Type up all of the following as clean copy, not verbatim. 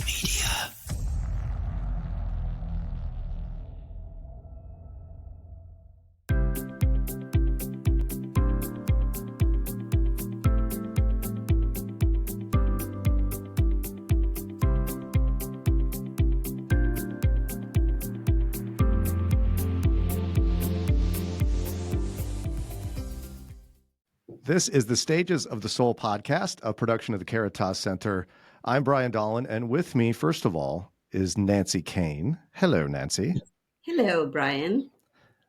Media. This is the Stages of the Soul podcast, a production of the Caritas Center. I'm Brian Dolan, and with me, first of all, is Nancy Kane. Hello, Nancy. Hello, Brian.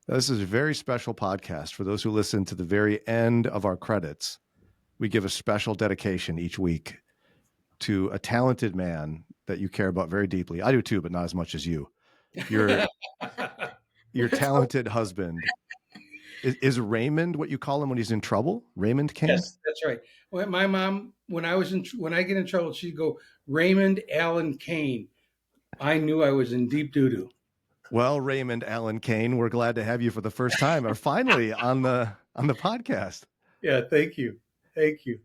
This is a very special podcast. For those who listen to the very end of our credits, we give a special dedication each week to a talented man that you care about very deeply. I do too, but not as much as you. Your talented husband. Is Raymond what you call him when he's in trouble? Raymond Kane? Yes, that's right. Well, my mom, when I get in trouble, she'd go, Raymond Allen Kane. I knew I was in deep doo-doo. Well, Raymond Allen Kane, we're glad to have you for the first time, or finally on the podcast. Yeah, thank you. Thank you.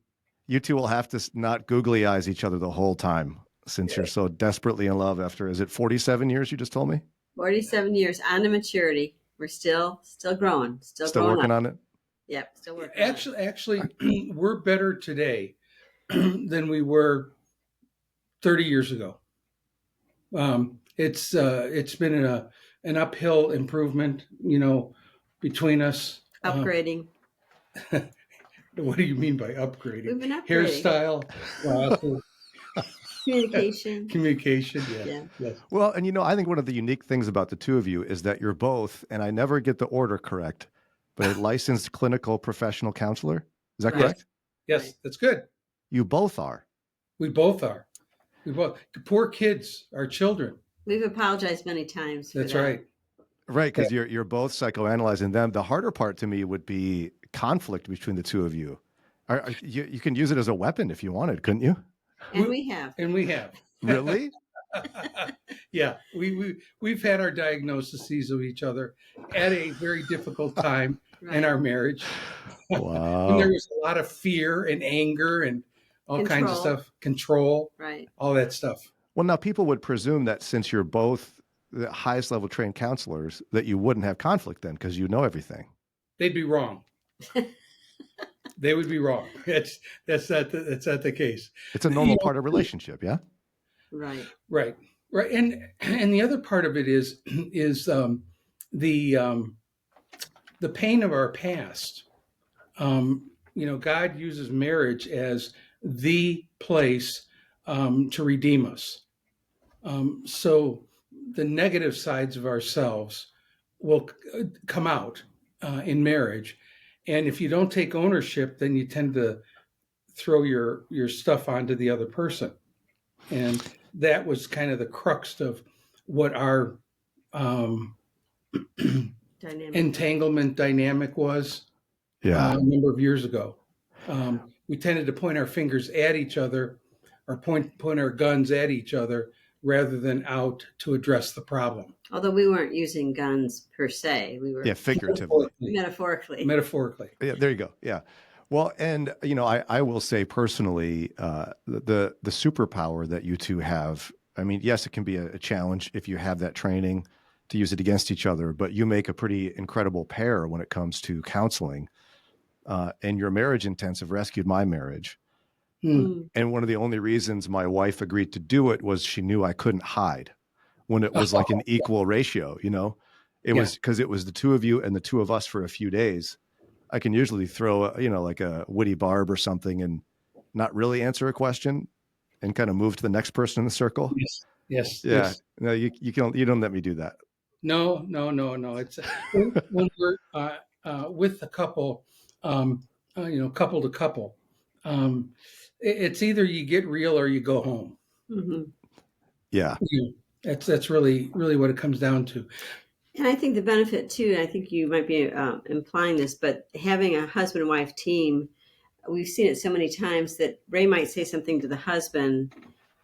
You two will have to not googly eyes each other the whole time since you're so desperately in love after, is it 47 years you just told me? 47 years on to maturity. We're still growing, still working up. on it. Yep, still working. Actually, we're better today than we were 30 years ago. It's been an uphill improvement, between us. Upgrading. What do you mean by upgrading? We've been upgrading. Hairstyle. Communication. Yeah. Yes. Well, and I think one of the unique things about the two of you is that you're both, and I never get the order correct, but a licensed clinical professional counselor. Is that correct? Yes, that's good. You both are. We both are. The poor kids, our children. We've apologized many times. That's right. Right, because you're both psychoanalyzing them. The harder part to me would be conflict between the two of you. You can use it as a weapon if you wanted, couldn't you? And we have. Really? Yeah, we've had our diagnoses of each other at a very difficult time in our marriage. Wow. And there was a lot of fear and anger and all kinds of stuff, control, right? All that stuff. Well, now people would presume that since you're both the highest level trained counselors, that you wouldn't have conflict then because you know everything. They'd be wrong. They would be wrong. That's not the case. It's a normal part of relationship, yeah. Right. And the other part of it is the pain of our past. God uses marriage as the place to redeem us. So the negative sides of ourselves will come out in marriage. And if you don't take ownership, then you tend to throw your stuff onto the other person. And that was kind of the crux of what our entanglement dynamic was a number of years ago. We tended to point our fingers at each other or point our guns at each other rather than out to address the problem. Although we weren't using guns per se. We were figuratively. Metaphorically. Yeah, there you go. Yeah. Well, and I will say personally, the superpower that you two have, I mean, yes, it can be a challenge if you have that training to use it against each other, but you make a pretty incredible pair when it comes to counseling. And your marriage intensive rescued my marriage. And one of the only reasons my wife agreed to do it was she knew I couldn't hide when it was like an equal ratio, It was because it was the two of you and the two of us for a few days. I can usually throw, like a witty barb or something and not really answer a question and kind of move to the next person in the circle. Yes. Yeah. Yes. No, you don't let me do that. No. It's when we're with a couple, couple to couple. It's either you get real or you go home. Mm-hmm. Yeah. That's really what it comes down to. And I think the benefit too, I think you might be implying this, but having a husband and wife team, we've seen it so many times that Ray might say something to the husband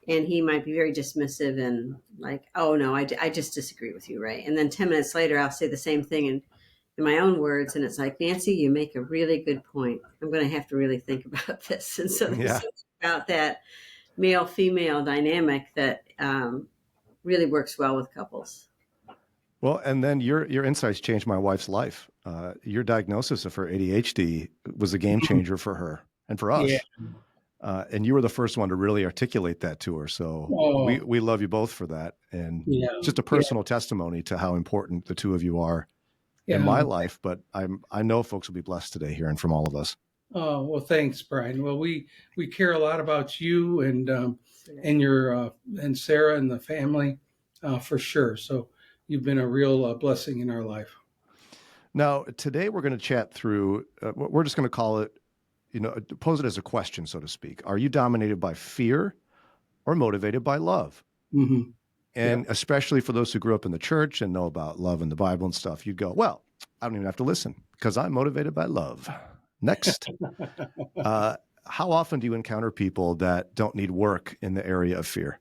and he might be very dismissive and like, oh no, I just disagree with you, Ray. And then 10 minutes later, I'll say the same thing in my own words. And it's like, Nancy, you make a really good point. I'm going to have to really think about this. And so there's something about that male-female dynamic that really works well with couples. Well, and then your insights changed my wife's life. Your diagnosis of her ADHD was a game changer for her and for us. Yeah. And you were the first one to really articulate that to her. So Oh, we love you both for that. And yeah. just a personal testimony to how important the two of you are Yeah. in my life. But I know folks will be blessed today hearing from all of us. Oh, well, thanks, Brian. Well, we care a lot about you and your and Sarah and the family for sure. So you've been a real blessing in our life. Now, today we're going to chat through, we're just going to call it, pose it as a question, so to speak. Are you dominated by fear or motivated by love? Mm-hmm. And especially for those who grew up in the church and know about love and the Bible and stuff, you'd go, well, I don't even have to listen because I'm motivated by love. Next. How often do you encounter people that don't need work in the area of fear?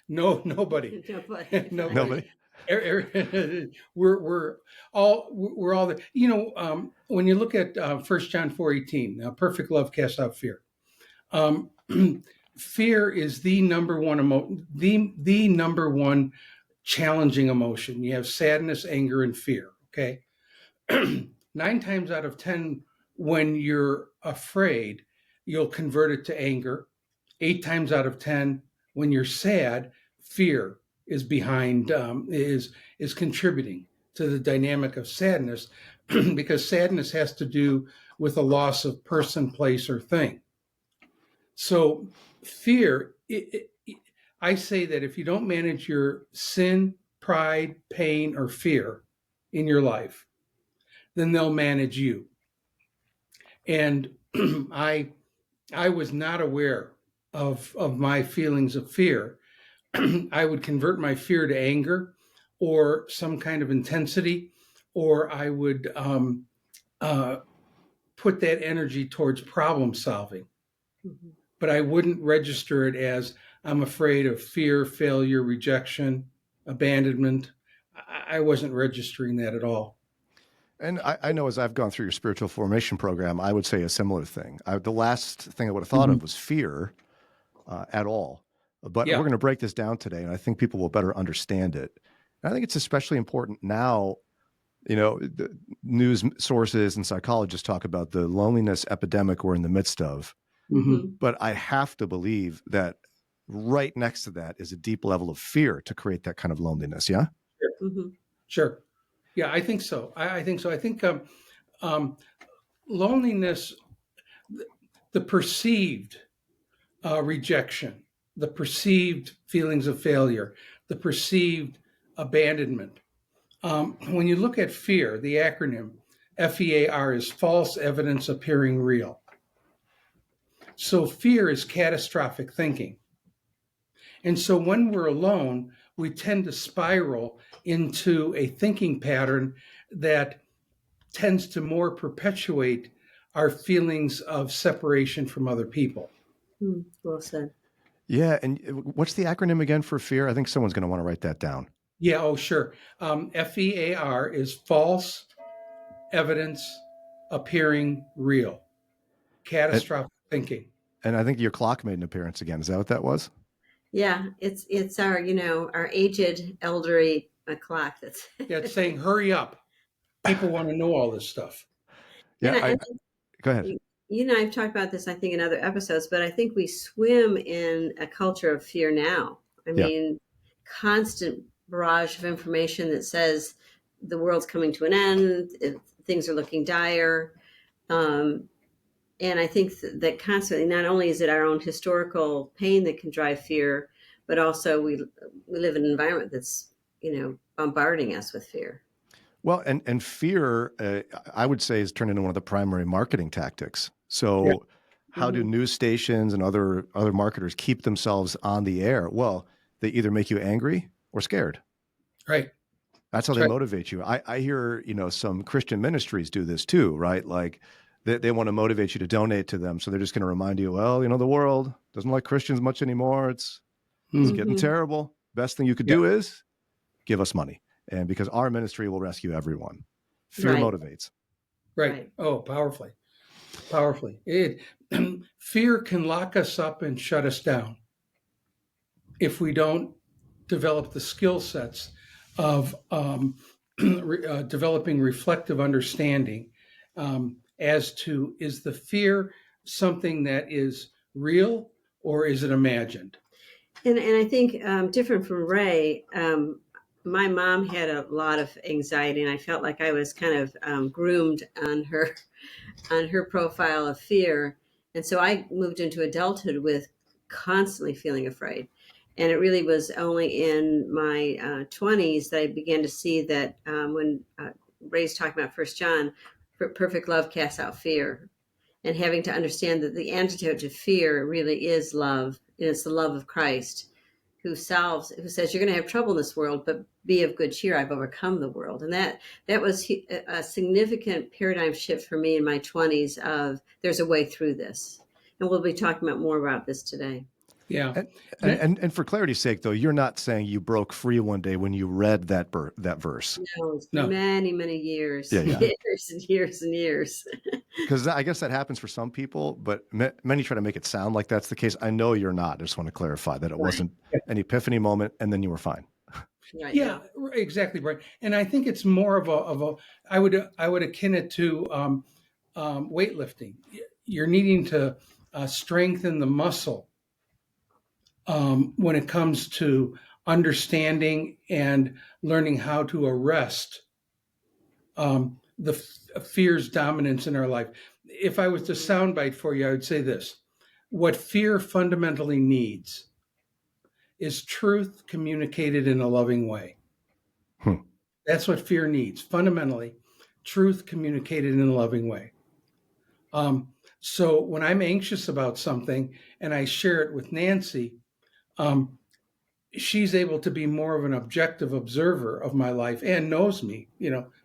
No, nobody. Nobody. We're all there. When you look at 1 John 4:18, perfect love casts out fear. Fear is the number one the number one challenging emotion. You have sadness, anger, and fear. Okay, 9 times out of 10, when you're afraid, you'll convert it to anger. 8 times out of 10, when you're sad, fear is behind is contributing to the dynamic of sadness, because sadness has to do with a loss of person, place, or thing. So fear, I say that if you don't manage your sin, pride, pain, or fear in your life, then they'll manage you. And I was not aware of my feelings of fear. I would convert my fear to anger or some kind of intensity, or I would put that energy towards problem solving. Mm-hmm. But I wouldn't register it as I'm afraid of fear, failure, rejection, abandonment. I wasn't registering that at all. And I know as I've gone through your spiritual formation program, I would say a similar thing. The last thing I would have thought of was fear at all. But we're going to break this down today, and I think people will better understand it. And I think it's especially important now, the news sources and psychologists talk about the loneliness epidemic we're in the midst of. Mm-hmm. But I have to believe that right next to that is a deep level of fear to create that kind of loneliness. Yeah? Sure. Mm-hmm. Sure. Yeah, I think so. I think so. I think loneliness, the perceived rejection, the perceived feelings of failure, the perceived abandonment. When you look at fear, the acronym FEAR is false evidence appearing real. So fear is catastrophic thinking. And so when we're alone, we tend to spiral into a thinking pattern that tends to more perpetuate our feelings of separation from other people. Well said. Yeah. And what's the acronym again for fear? I think someone's going to want to write that down. Yeah. Oh, sure. FEAR is false evidence appearing real. Catastrophic thinking. And I think your clock made an appearance again. Is that what that was? Yeah, it's our our aged elderly clock that's it's saying hurry up. People want to know all this stuff. Yeah, go ahead. I've talked about this I think in other episodes, but I think we swim in a culture of fear now. I mean, constant barrage of information that says the world's coming to an end, things are looking dire. And I think that constantly, not only is it our own historical pain that can drive fear, but also we live in an environment that's, bombarding us with fear. Well, and fear, I would say, has turned into one of the primary marketing tactics. So how do news stations and other marketers keep themselves on the air? Well, they either make you angry or scared. Right. That's how they motivate you. I hear, some Christian ministries do this too, right? Like, they want to motivate you to donate to them. So they're just going to remind you, well, the world doesn't like Christians much anymore. It's getting terrible. Best thing you could do is give us money. And because our ministry will rescue everyone. Fear motivates. Right. Oh, powerfully. fear can lock us up and shut us down if we don't develop the skill sets of developing reflective understanding as to, is the fear something that is real or is it imagined? And I think different from Ray, my mom had a lot of anxiety, and I felt like I was kind of groomed on her profile of fear. And so I moved into adulthood with constantly feeling afraid. And it really was only in my 20s that I began to see that when Ray's talking about First John, perfect love casts out fear, and having to understand that the antidote to fear really is love. And it's the love of Christ who says you're going to have trouble in this world, but be of good cheer. I've overcome the world. And that was a significant paradigm shift for me in my 20s of there's a way through this. And we'll be talking about more about this today. Yeah. And for clarity's sake, though, you're not saying you broke free one day when you read that verse. No, many years, Yeah. years and years and years. Because I guess that happens for some people, but many try to make it sound like that's the case. I know you're not. I just want to clarify that it wasn't an epiphany moment and then you were fine. Right. Yeah, exactly right. And I think it's more of a I would akin it to weightlifting. You're needing to strengthen the muscle when it comes to understanding and learning how to arrest the fear's dominance in our life. If I was to soundbite for you, I would say this: what fear fundamentally needs is truth communicated in a loving way. That's what fear needs. Fundamentally, truth communicated in a loving way. So when I'm anxious about something and I share it with Nancy, she's able to be more of an objective observer of my life and knows me,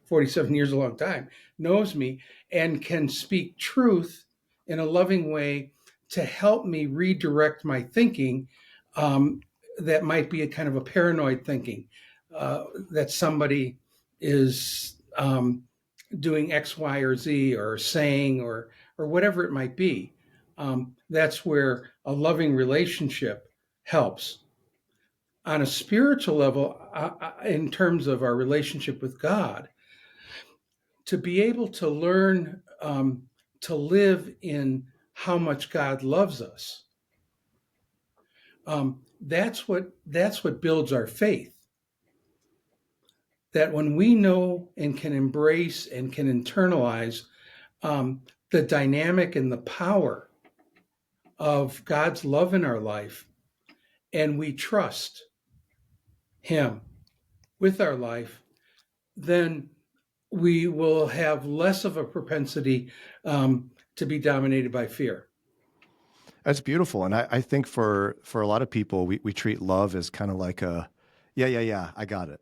47 years, a long time, knows me and can speak truth in a loving way to help me redirect my thinking that might be a kind of a paranoid thinking, that somebody is doing X, Y, or Z, or saying, or whatever it might be. That's where a loving relationship helps. On a spiritual level, in terms of our relationship with God, to be able to learn to live in how much God loves us, that's what builds our faith. That when we know and can embrace and can internalize the dynamic and the power of God's love in our life, and we trust Him with our life, then we will have less of a propensity to be dominated by fear. That's beautiful. And I think for a lot of people, we treat love as kind of like yeah, I got it.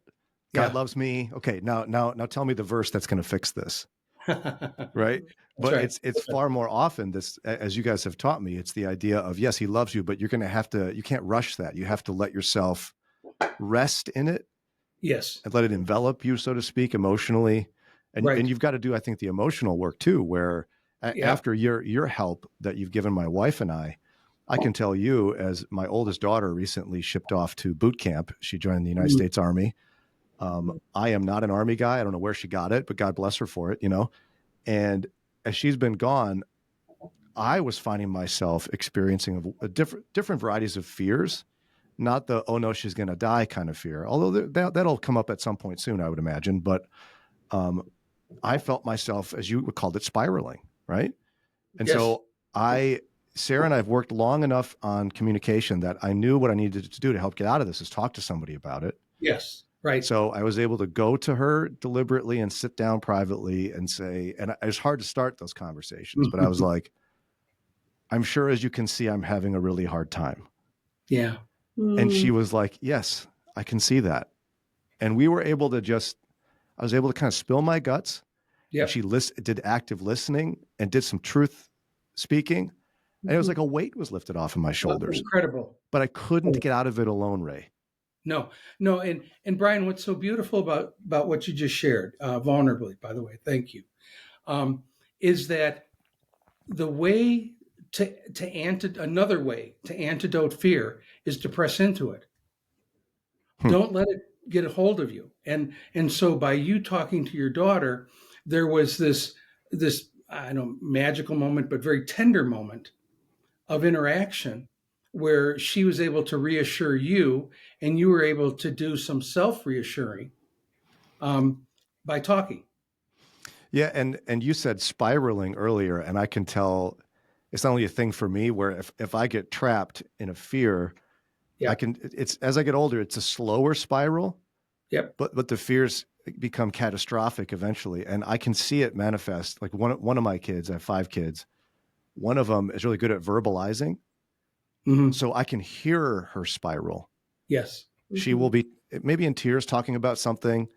God loves me. Okay, now tell me the verse that's going to fix this. Right? But right. It's far more often this, as you guys have taught me, it's the idea of, yes, He loves you, but you're going to have to, you can't rush that. You have to let yourself rest in it. Yes. And let it envelop you, so to speak, emotionally. And you've got to do, I think, the emotional work too, where after your help that you've given my wife and I can tell you, as my oldest daughter recently shipped off to boot camp, she joined the United States Army. I am not an Army guy. I don't know where she got it, but God bless her for it, And as she's been gone, I was finding myself experiencing different varieties of fears, not the, oh no, she's going to die kind of fear. Although that'll come up at some point soon, I would imagine. But I felt myself, as you called it, spiraling, right? And so Sarah and I have worked long enough on communication that I knew what I needed to do to help get out of this is talk to somebody about it. Yes. Right. So I was able to go to her deliberately and sit down privately and say, and it was hard to start those conversations, but I was like, I'm sure, as you can see, I'm having a really hard time. Yeah. And she was like, yes, I can see that. And we were able to I was able to kind of spill my guts. Yeah. She did active listening and did some truth speaking. And it was like a weight was lifted off of my shoulders. Incredible. But I couldn't get out of it alone, Ray. No. And Brian, what's so beautiful about what you just shared, vulnerably, by the way, thank you, is that the way Another way to antidote fear is to press into it. Hmm. Don't let it get a hold of you. And so by you talking to your daughter, there was this I don't know, magical moment, but very tender moment of interaction where she was able to reassure you, and you were able to do some self reassuring by talking. Yeah, and you said spiraling earlier, and I can tell it's not only a thing for me where if I get trapped in a fear, Yeah. it's as I get older, it's a slower spiral, Yep. but the fears become catastrophic eventually, and I can see it manifest. Like one of my kids, I have 5 kids. One of them is really good at verbalizing, Mm-hmm. so I can hear her spiral. Yes. She will be maybe in tears talking about something.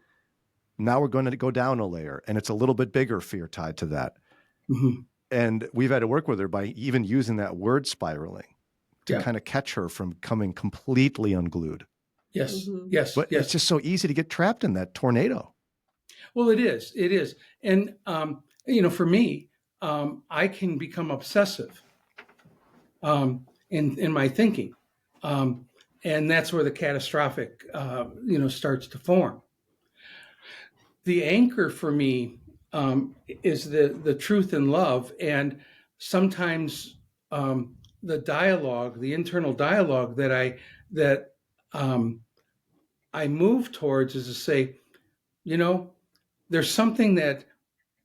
Now we're going to go down a layer, and it's a little bit bigger fear tied to that. Mm-hmm. And we've had to work with her by even using that word spiraling to Yeah. kind of catch her from coming completely unglued. Yes. Mhm. Yes. But yes. it's just so easy to get trapped in that tornado. Well, it is. It is. And, for me, I can become obsessive in my thinking. And that's where the catastrophic, starts to form. The anchor for me is the truth and love. And sometimes the dialogue, the internal dialogue that I move towards is to say, there's something that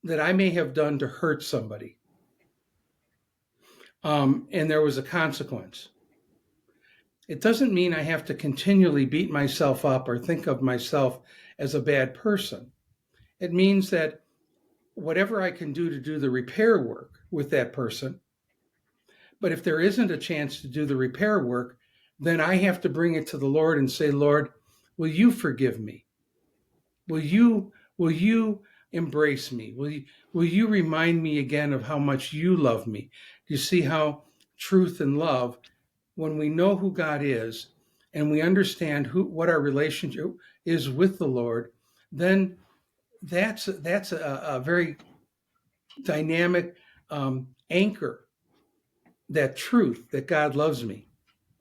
I may have done to hurt somebody. And there was a consequence. It doesn't mean I have to continually beat myself up or think of myself as a bad person. It means that whatever I can do to do the repair work with that person, but if there isn't a chance to do the repair work, then I have to bring it to the Lord and say, Lord, will you forgive me? Will you embrace me? Will you remind me again of how much you love me? You see how truth and love, when we know who God is and we understand what our relationship is with the Lord, then that's a very dynamic anchor, that truth that God loves me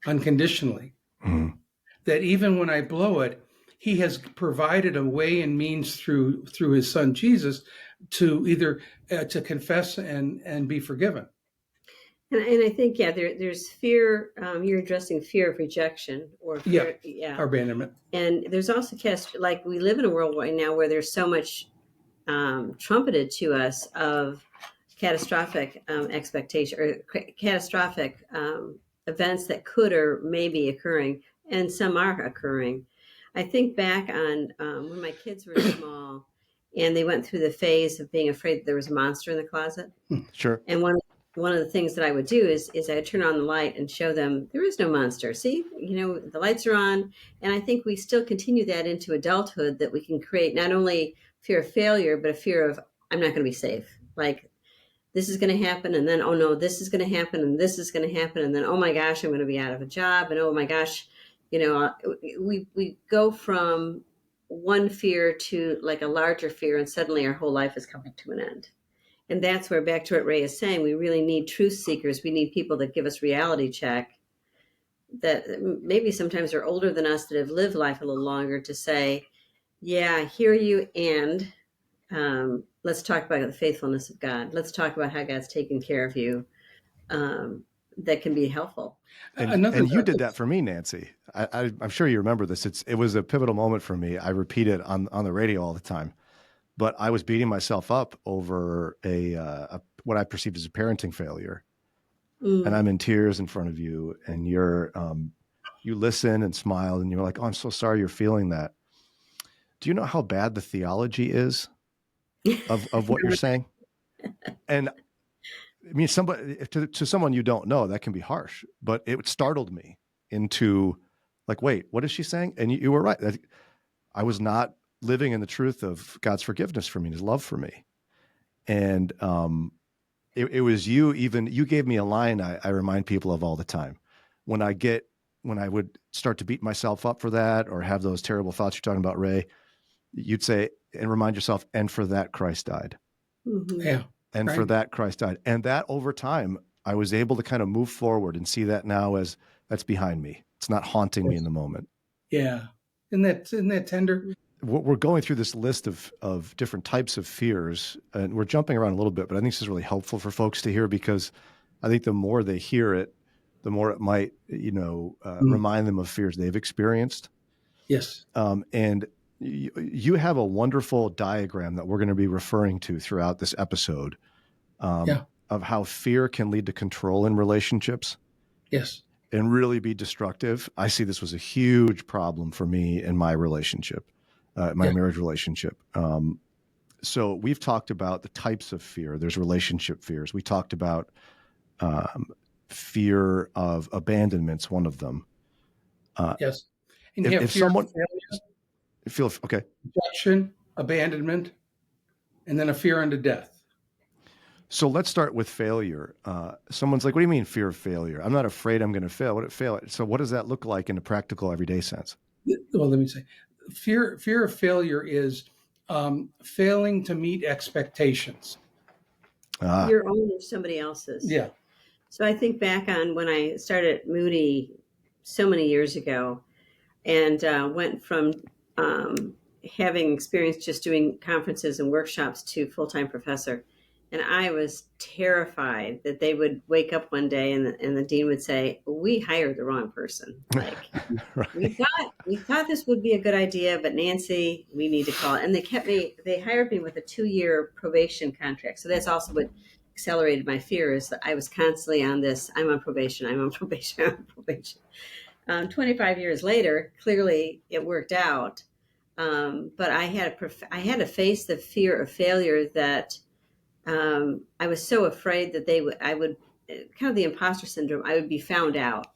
unconditionally, Mhm. that even when I blow it, he has provided a way and means through his son Jesus to either to confess and be forgiven. And I think, there's fear. You're addressing fear of rejection or fear. Yeah. Or abandonment. And there's also like we live in a world right now where there's so much trumpeted to us of catastrophic expectation or catastrophic events that could or may be occurring, and some are occurring. I think back on when my kids were small and they went through the phase of being afraid that there was a monster in the closet. Sure. And one of the things that I would do is I would turn on the light and show them there is no monster. See, the lights are on. And I think we still continue that into adulthood, that we can create not only fear of failure, but a fear of I'm not going to be safe. Like this is going to happen. And then, oh no, this is going to happen. And this is going to happen. And then, oh my gosh, I'm going to be out of a job. And oh my gosh, we go from one fear to like a larger fear. And suddenly our whole life is coming to an end. And that's where, back to what Ray is saying, we really need truth seekers. We need people that give us reality check, that maybe sometimes are older than us, that have lived life a little longer, to say, yeah, I hear you. And let's talk about the faithfulness of God. Let's talk about how God's taking care of you. That can be helpful. And you did that for me, Nancy. I'm sure you remember this. It was a pivotal moment for me. I repeat it on the radio all the time. But I was beating myself up over a what I perceived as a parenting failure, and I'm in tears in front of you, and you listen and smile, and you're like, "Oh, I'm so sorry you're feeling that." Do you know how bad the theology is of what you're saying? And I mean, to someone you don't know, that can be harsh, but it startled me into like, wait, what is she saying? And you were right. I was not living in the truth of God's forgiveness for me, his love for me. And it was you gave me a line I remind people of all the time. When I would start to beat myself up for that or have those terrible thoughts you're talking about, Ray, you'd say, and remind yourself, and for that Christ died. Mm-hmm. Yeah. And right. for that Christ died. And that over time, I was able to kind of move forward and see that now as that's behind me. It's not haunting me in the moment. Yeah. Isn't that tender? We're going through this list of different types of fears, and we're jumping around a little bit, but I think this is really helpful for folks to hear, because I think the more they hear it, the more it might, remind them of fears they've experienced. Yes. And you have a wonderful diagram that we're going to be referring to throughout this episode, of how fear can lead to control in relationships. Yes. And really be destructive. I see this was a huge problem for me in my relationship, marriage relationship. So we've talked about the types of fear. There's relationship fears. We talked about fear of abandonment's one of them. Yes. And if someone feels okay, rejection, abandonment, and then a fear unto death. So let's start with failure. Someone's like, "What do you mean fear of failure? I'm not afraid I'm going to fail. What fail?" So what does that look like in a practical, everyday sense? Well, let me say, fear of failure is failing to meet expectations. Your own or somebody else's. Yeah. So I think back on when I started at Moody so many years ago, and went from having experience just doing conferences and workshops to full-time professor. And I was terrified that they would wake up one day and the dean would say, "We hired the wrong person. Like, right. we thought this would be a good idea, but Nancy, we need to call it." And they hired me with a 2-year probation contract. So that's also what accelerated my fear, is that I was constantly on this, I'm on probation, I'm on probation, I'm on probation. 25 years later, clearly it worked out. But I had to face the fear of failure that I was so afraid that I would kind of the imposter syndrome. I would be found out,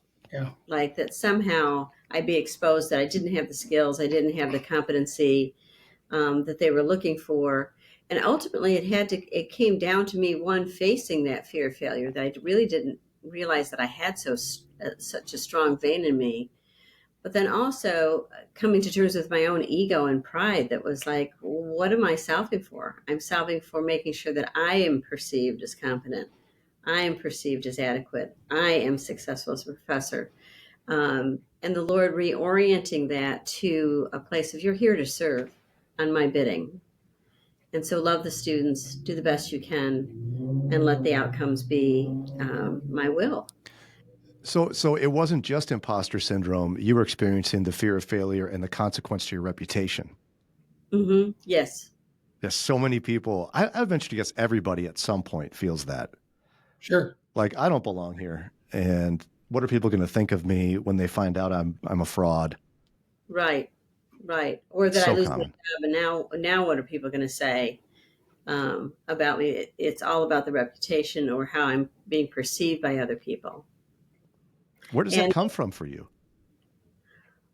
like that somehow I'd be exposed, that I didn't have the skills, I didn't have the competency that they were looking for, and ultimately it came down to me facing that fear of failure, that I really didn't realize that I had such a strong vein in me. But then also coming to terms with my own ego and pride that was like, what am I solving for? I'm solving for making sure that I am perceived as competent. I am perceived as adequate. I am successful as a professor. And the Lord reorienting that to a place of, you're here to serve on my bidding. And so love the students, do the best you can, and let the outcomes be my will. So it wasn't just imposter syndrome. You were experiencing the fear of failure and the consequence to your reputation. Mm-hmm. Yes. Yes, so many people. I venture to guess everybody at some point feels that. Sure. Like, I don't belong here, and what are people going to think of me when they find out I'm a fraud? Right. Or that So I lose my common. job, and now what are people going to say about me? It's all about the reputation or how I'm being perceived by other people. Where does that come from for you?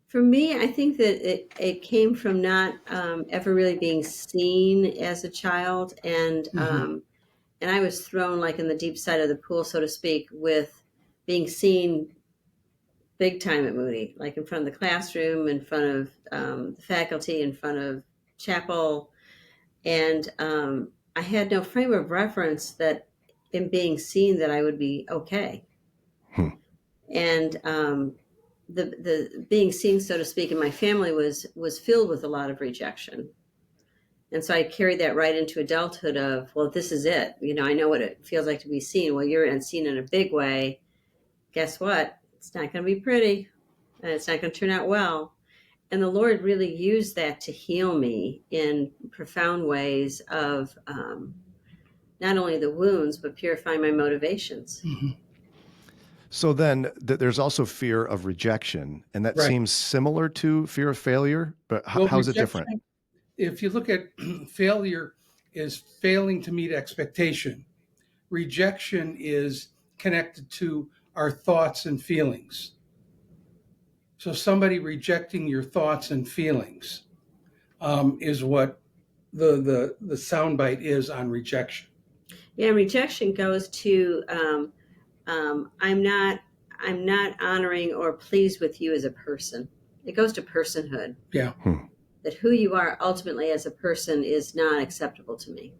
For me, I think that it came from not ever really being seen as a child, and I was thrown like in the deep side of the pool, so to speak, with being seen big time at Moody, like in front of the classroom, in front of the faculty, in front of chapel, and I had no frame of reference that in being seen that I would be okay. And the being seen, so to speak, in my family was filled with a lot of rejection. And so I carried that right into adulthood of, well, this is it. I know what it feels like to be seen. Well, you're seen in a big way. Guess what? It's not going to be pretty. And it's not going to turn out well. And the Lord really used that to heal me in profound ways of not only the wounds, but purifying my motivations. Mm-hmm. So then there's also fear of rejection, and that seems similar to fear of failure, but how is it different? If you look at failure is failing to meet expectation. Rejection is connected to our thoughts and feelings. So somebody rejecting your thoughts and feelings is what the soundbite is on rejection. Yeah, rejection goes to I'm not honoring or pleased with you as a person. It goes to personhood. Yeah. That who you are ultimately as a person is not acceptable to me.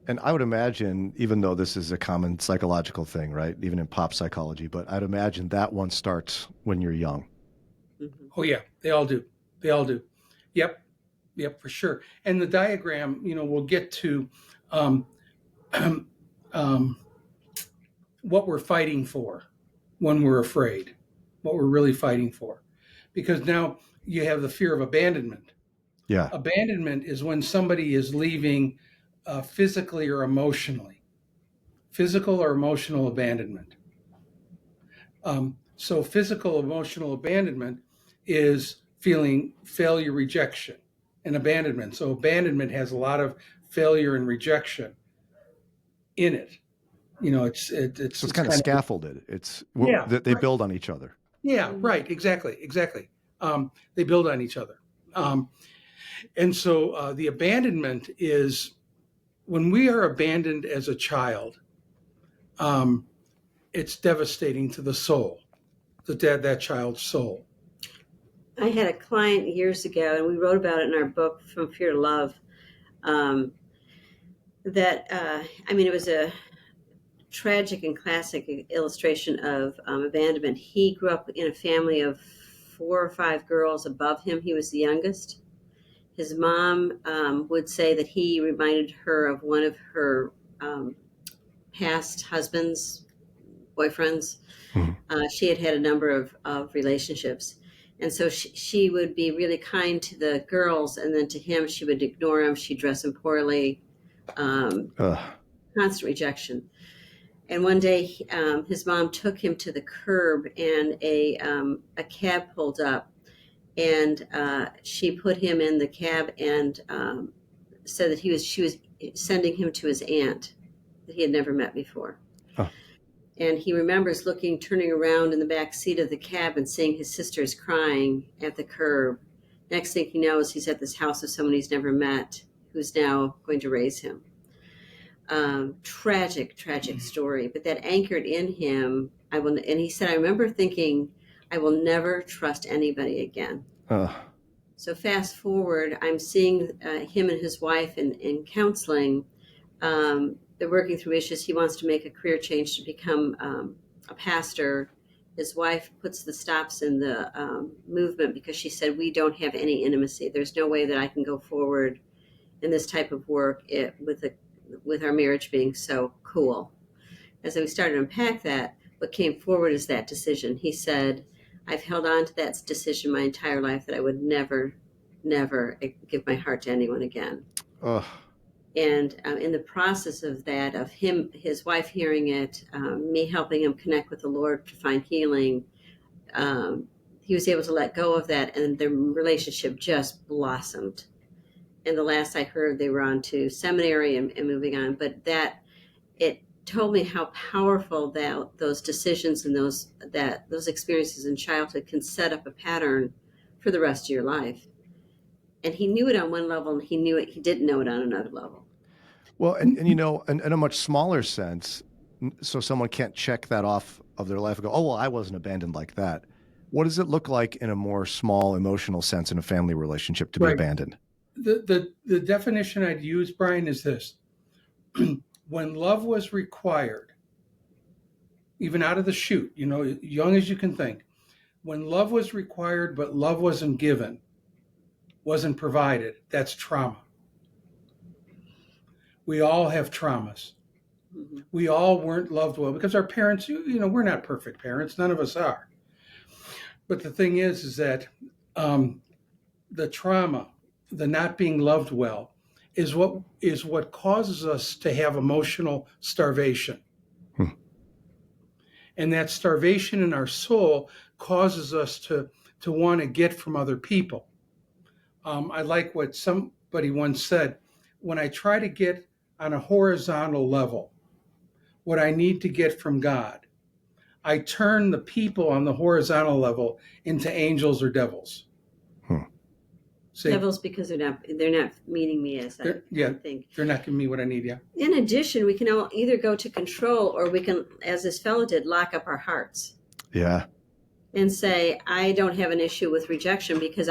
And I would imagine, even though this is a common psychological thing, right? Even in pop psychology, but I'd imagine that one starts when you're young. Mhm. Oh yeah, they all do. They all do. Yep, yep, for sure. And the diagram, we'll get to um, um, what we're fighting for when we're afraid, what we're really fighting for, because now you have the fear of abandonment. Yeah. Abandonment is when somebody is leaving physically or emotionally, physical or emotional abandonment. So physical emotional abandonment is feeling failure, rejection, and abandonment. So abandonment has a lot of failure and rejection in it. So it's kind of kind of, scaffolded. It's yeah, that they right. build on each other. Yeah, Mhm. right, exactly. They build on each other. And so the abandonment is when we are abandoned as a child, um, it's devastating to the soul, that child's soul. I had a client years ago, and we wrote about it in our book, From Fear to Love. Um, it was a tragic and classic illustration of abandonment. He grew up in a family of 4 or 5 girls above him. He was the youngest. His mom would say that he reminded her of one of her past husbands, boyfriends. Mhm. She had had a number of relationships. And so she would be really kind to the girls, and then to him, she would ignore him. She'd dress him poorly, um, Ugh. constant rejection. And one day, his mom took him to the curb, and a cab pulled up, and she put him in the cab and said that she was sending him to his aunt that he had never met before. Huh. And he remembers turning around in the back seat of the cab and seeing his sisters crying at the curb. Next thing he knows, he's at this house of someone he's never met, who's now going to raise him. Tragic story, but that anchored in him. And he said, I remember thinking, I will never trust anybody again. Ugh. So fast forward, I'm seeing him and his wife in counseling. They're working through issues. He wants to make a career change to become a pastor. His wife puts the stops in the movement because she said, we don't have any intimacy. There's no way that I can go forward in this type of work with our marriage being so cool. As we started to unpack that, what came forward is that decision. He said, I've held on to that decision my entire life that I would never give my heart to anyone again. Ugh. And in the process of that, of his wife hearing it, me helping him connect with the Lord to find healing, he was able to let go of that, and the relationship just blossomed. And the last I heard, they were on to seminary and moving on. But it told me how powerful those decisions and those experiences in childhood can set up a pattern for the rest of your life. And he knew it on one level, and he didn't know it on another level. Well, and in a much smaller sense, so someone can't check that off of their life and go, oh, well, I wasn't abandoned like that. What does it look like in a more small emotional sense in a family relationship to be abandoned? The definition I'd use, Brian, is this. When love was required, even out of the chute, young as you can think, when love was required but love wasn't given, wasn't provided, that's trauma. We all have traumas. Mm-hmm. We all weren't loved well because our parents, we're not perfect parents. None of us are. But the thing is that the trauma, the not being loved well, is what causes us to have emotional starvation. And that starvation in our soul causes us to want to get from other people. I like what somebody once said, when I try to get on a horizontal level what I need to get from God, I turn the people on the horizontal level into angels or devils. See, devils because they're not meeting me as I think. They're not giving me what I need, yeah. In addition, we can all either go to control, or we can, as this fellow did, lock up our hearts. Yeah. And say, I don't have an issue with rejection because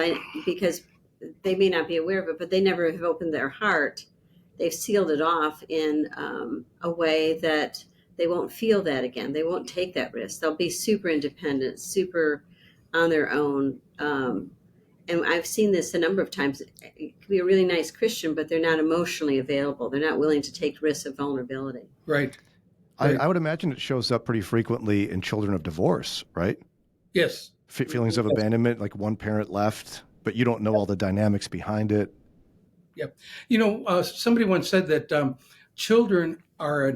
they may not be aware of it, but they never have opened their heart they've sealed it off in a way that they won't feel that again. They won't take that risk. They'll be super independent, super on their own. And I've seen this a number of times. It could be a really nice Christian, but they're not emotionally available. They're not willing to take risks of vulnerability. Right. I would imagine it shows up pretty frequently in children of divorce, right? Yes. Feelings of abandonment, like one parent left, but you don't know all the dynamics behind it. Yep. Somebody once said that children are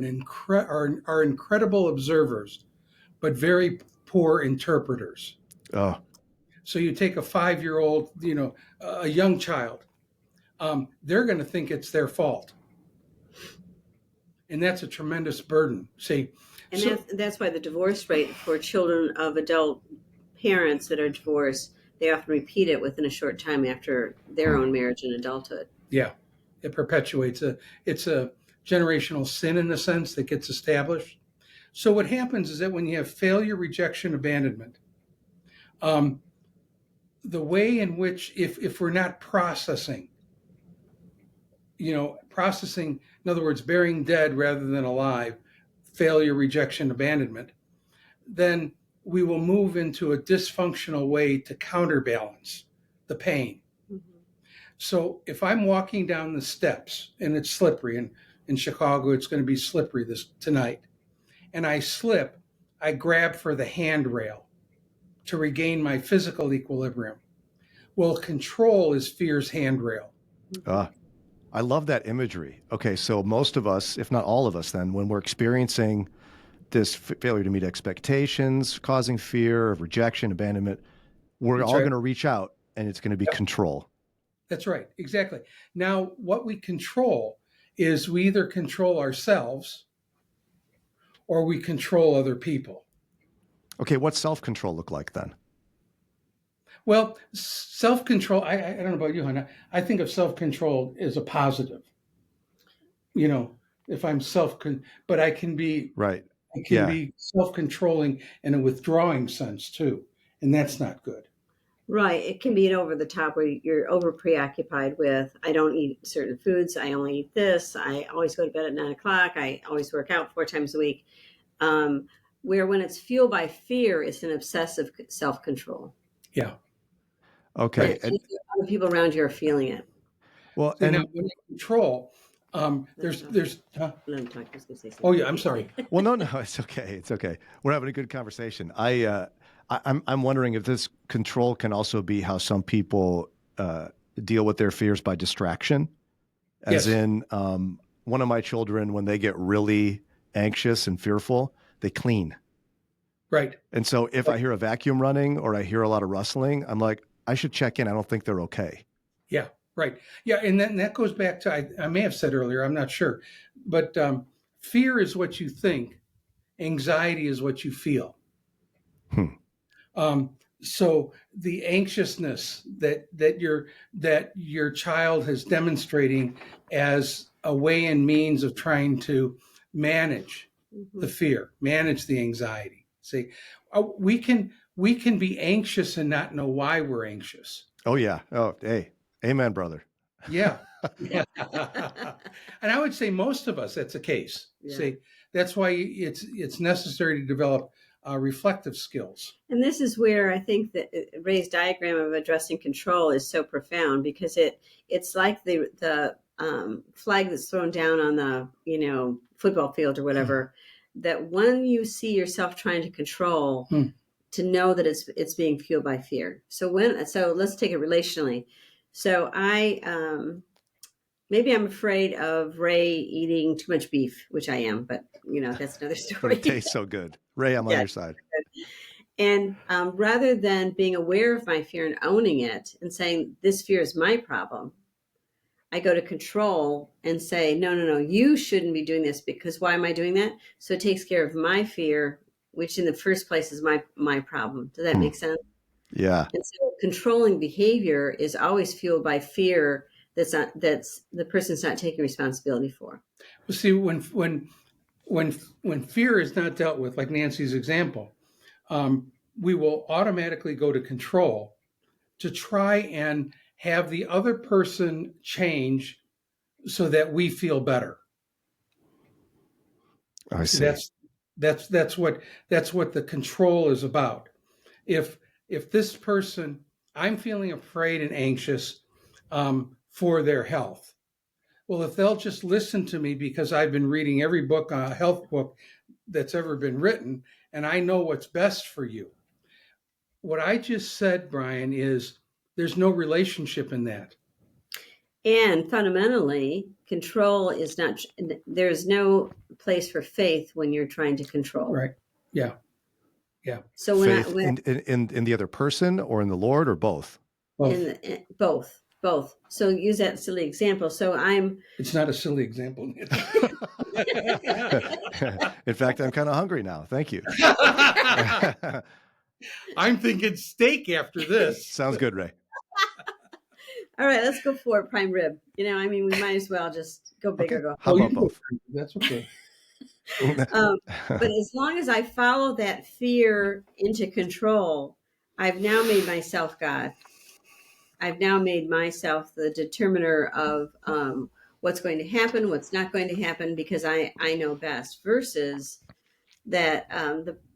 are incredible observers, but very poor interpreters. Oh, So you take a 5-year-old, a young child, they're going to think it's their fault, and that's a tremendous burden. See, And so, that's why the divorce rate for children of adult parents that are divorced, they often repeat it within a short time after their own marriage and adulthood. yeah, it perpetuates it's a generational sin in a sense that gets established. So what happens is that when you have failure, rejection, abandonment, the way in which if we're not processing, in other words, burying dead rather than alive, failure, rejection, abandonment, then we will move into a dysfunctional way to counterbalance the pain. Mm-hmm. So if I'm walking down the steps and it's slippery, and in Chicago it's going to be slippery tonight, and I slip, I grab for the handrail to regain my physical equilibrium. Well, control is fear's handrail. I love that imagery. Okay, so most of us, if not all of us, then, when we're experiencing this failure to meet expectations, causing fear of rejection, abandonment, we're That's all right. going to reach out, and it's going to be control. That's right, exactly. Now, what we control is we either control ourselves or we control other people. Okay, what's self-control look like then? Well, self-control, I don't know about you, Hannah. I think of self-control as a positive. If I'm but I can be Right. be self-controlling in a withdrawing sense too, and that's not good. Right. It can be an over the top where you're over preoccupied with, I don't eat certain foods. I only eat this. I always go to bed at 9:00. I always work out 4 times a week. Where when it's fueled by fear, it's an obsessive self-control. Yeah. Okay. And other people around you are feeling it. Well, So and now when you control, there's Let him talk. I was going to say something. oh yeah, I'm sorry. well, no, it's okay. It's okay. We're having a good conversation. I'm wondering if this control can also be how some people deal with their fears by distraction. As Yes. in, one of my children, when they get really anxious and fearful, they clean. Right. And so if I hear a vacuum running or I hear a lot of rustling, I'm like, I should check in. I don't think they're okay. Yeah. Right. Yeah. And then that goes back to, I may have said earlier, I'm not sure, but fear is what you think. Anxiety is what you feel. So the anxiousness that your child is demonstrating as a way and means of trying to manage the fear, manage the anxiety. See, we can be anxious and not know why we're anxious. Oh, yeah. Oh, hey. Amen, brother. Yeah. Yeah. And I would say most of us, that's the case. Yeah. See, that's why it's necessary to develop reflective skills. And this is where I think that Ray's diagram of addressing control is so profound, because it's like the flag that's thrown down on the football field or whatever. That when you see yourself trying to control, to know that it's being fueled by fear. So let's take it relationally. So maybe I'm afraid of Ray eating too much beef, which I am, but that's another story. But it tastes so good. Ray, I'm on your side. And rather than being aware of my fear and owning it and saying, this fear is my problem, I go to control and say, no, you shouldn't be doing this, because why am I doing that? So it takes care of my fear, which in the first place is my problem. Does that make sense? Yeah. And so controlling behavior is always fueled by fear that's the person's not taking responsibility for. Well, see, when fear is not dealt with, like Nancy's example, we will automatically go to control to try and have the other person change so that we feel better. I See, see. that's what the control is about. If this person, I'm feeling afraid and anxious for their health. Well, if they'll just listen to me because I've been reading every book, health book that's ever been written, and I know what's best for you. What I just said, Brian, is there's no relationship in that. And fundamentally, control is not, there's no place for faith when you're trying to control. Right. Yeah. Yeah. So when Faith in the other person or in the Lord or both? Well, both. So use that silly example. So it's not a silly example. In fact, I'm kind of hungry now. Thank you. I'm thinking steak after this. Sounds good, Ray. all right, let's go for it, prime rib. We might as well just go big or go How home. about both? That's okay. But as long as I follow that fear into control, I've now made myself God. I've now made myself the determiner of what's going to happen, what's not going to happen, because I know best. Versus that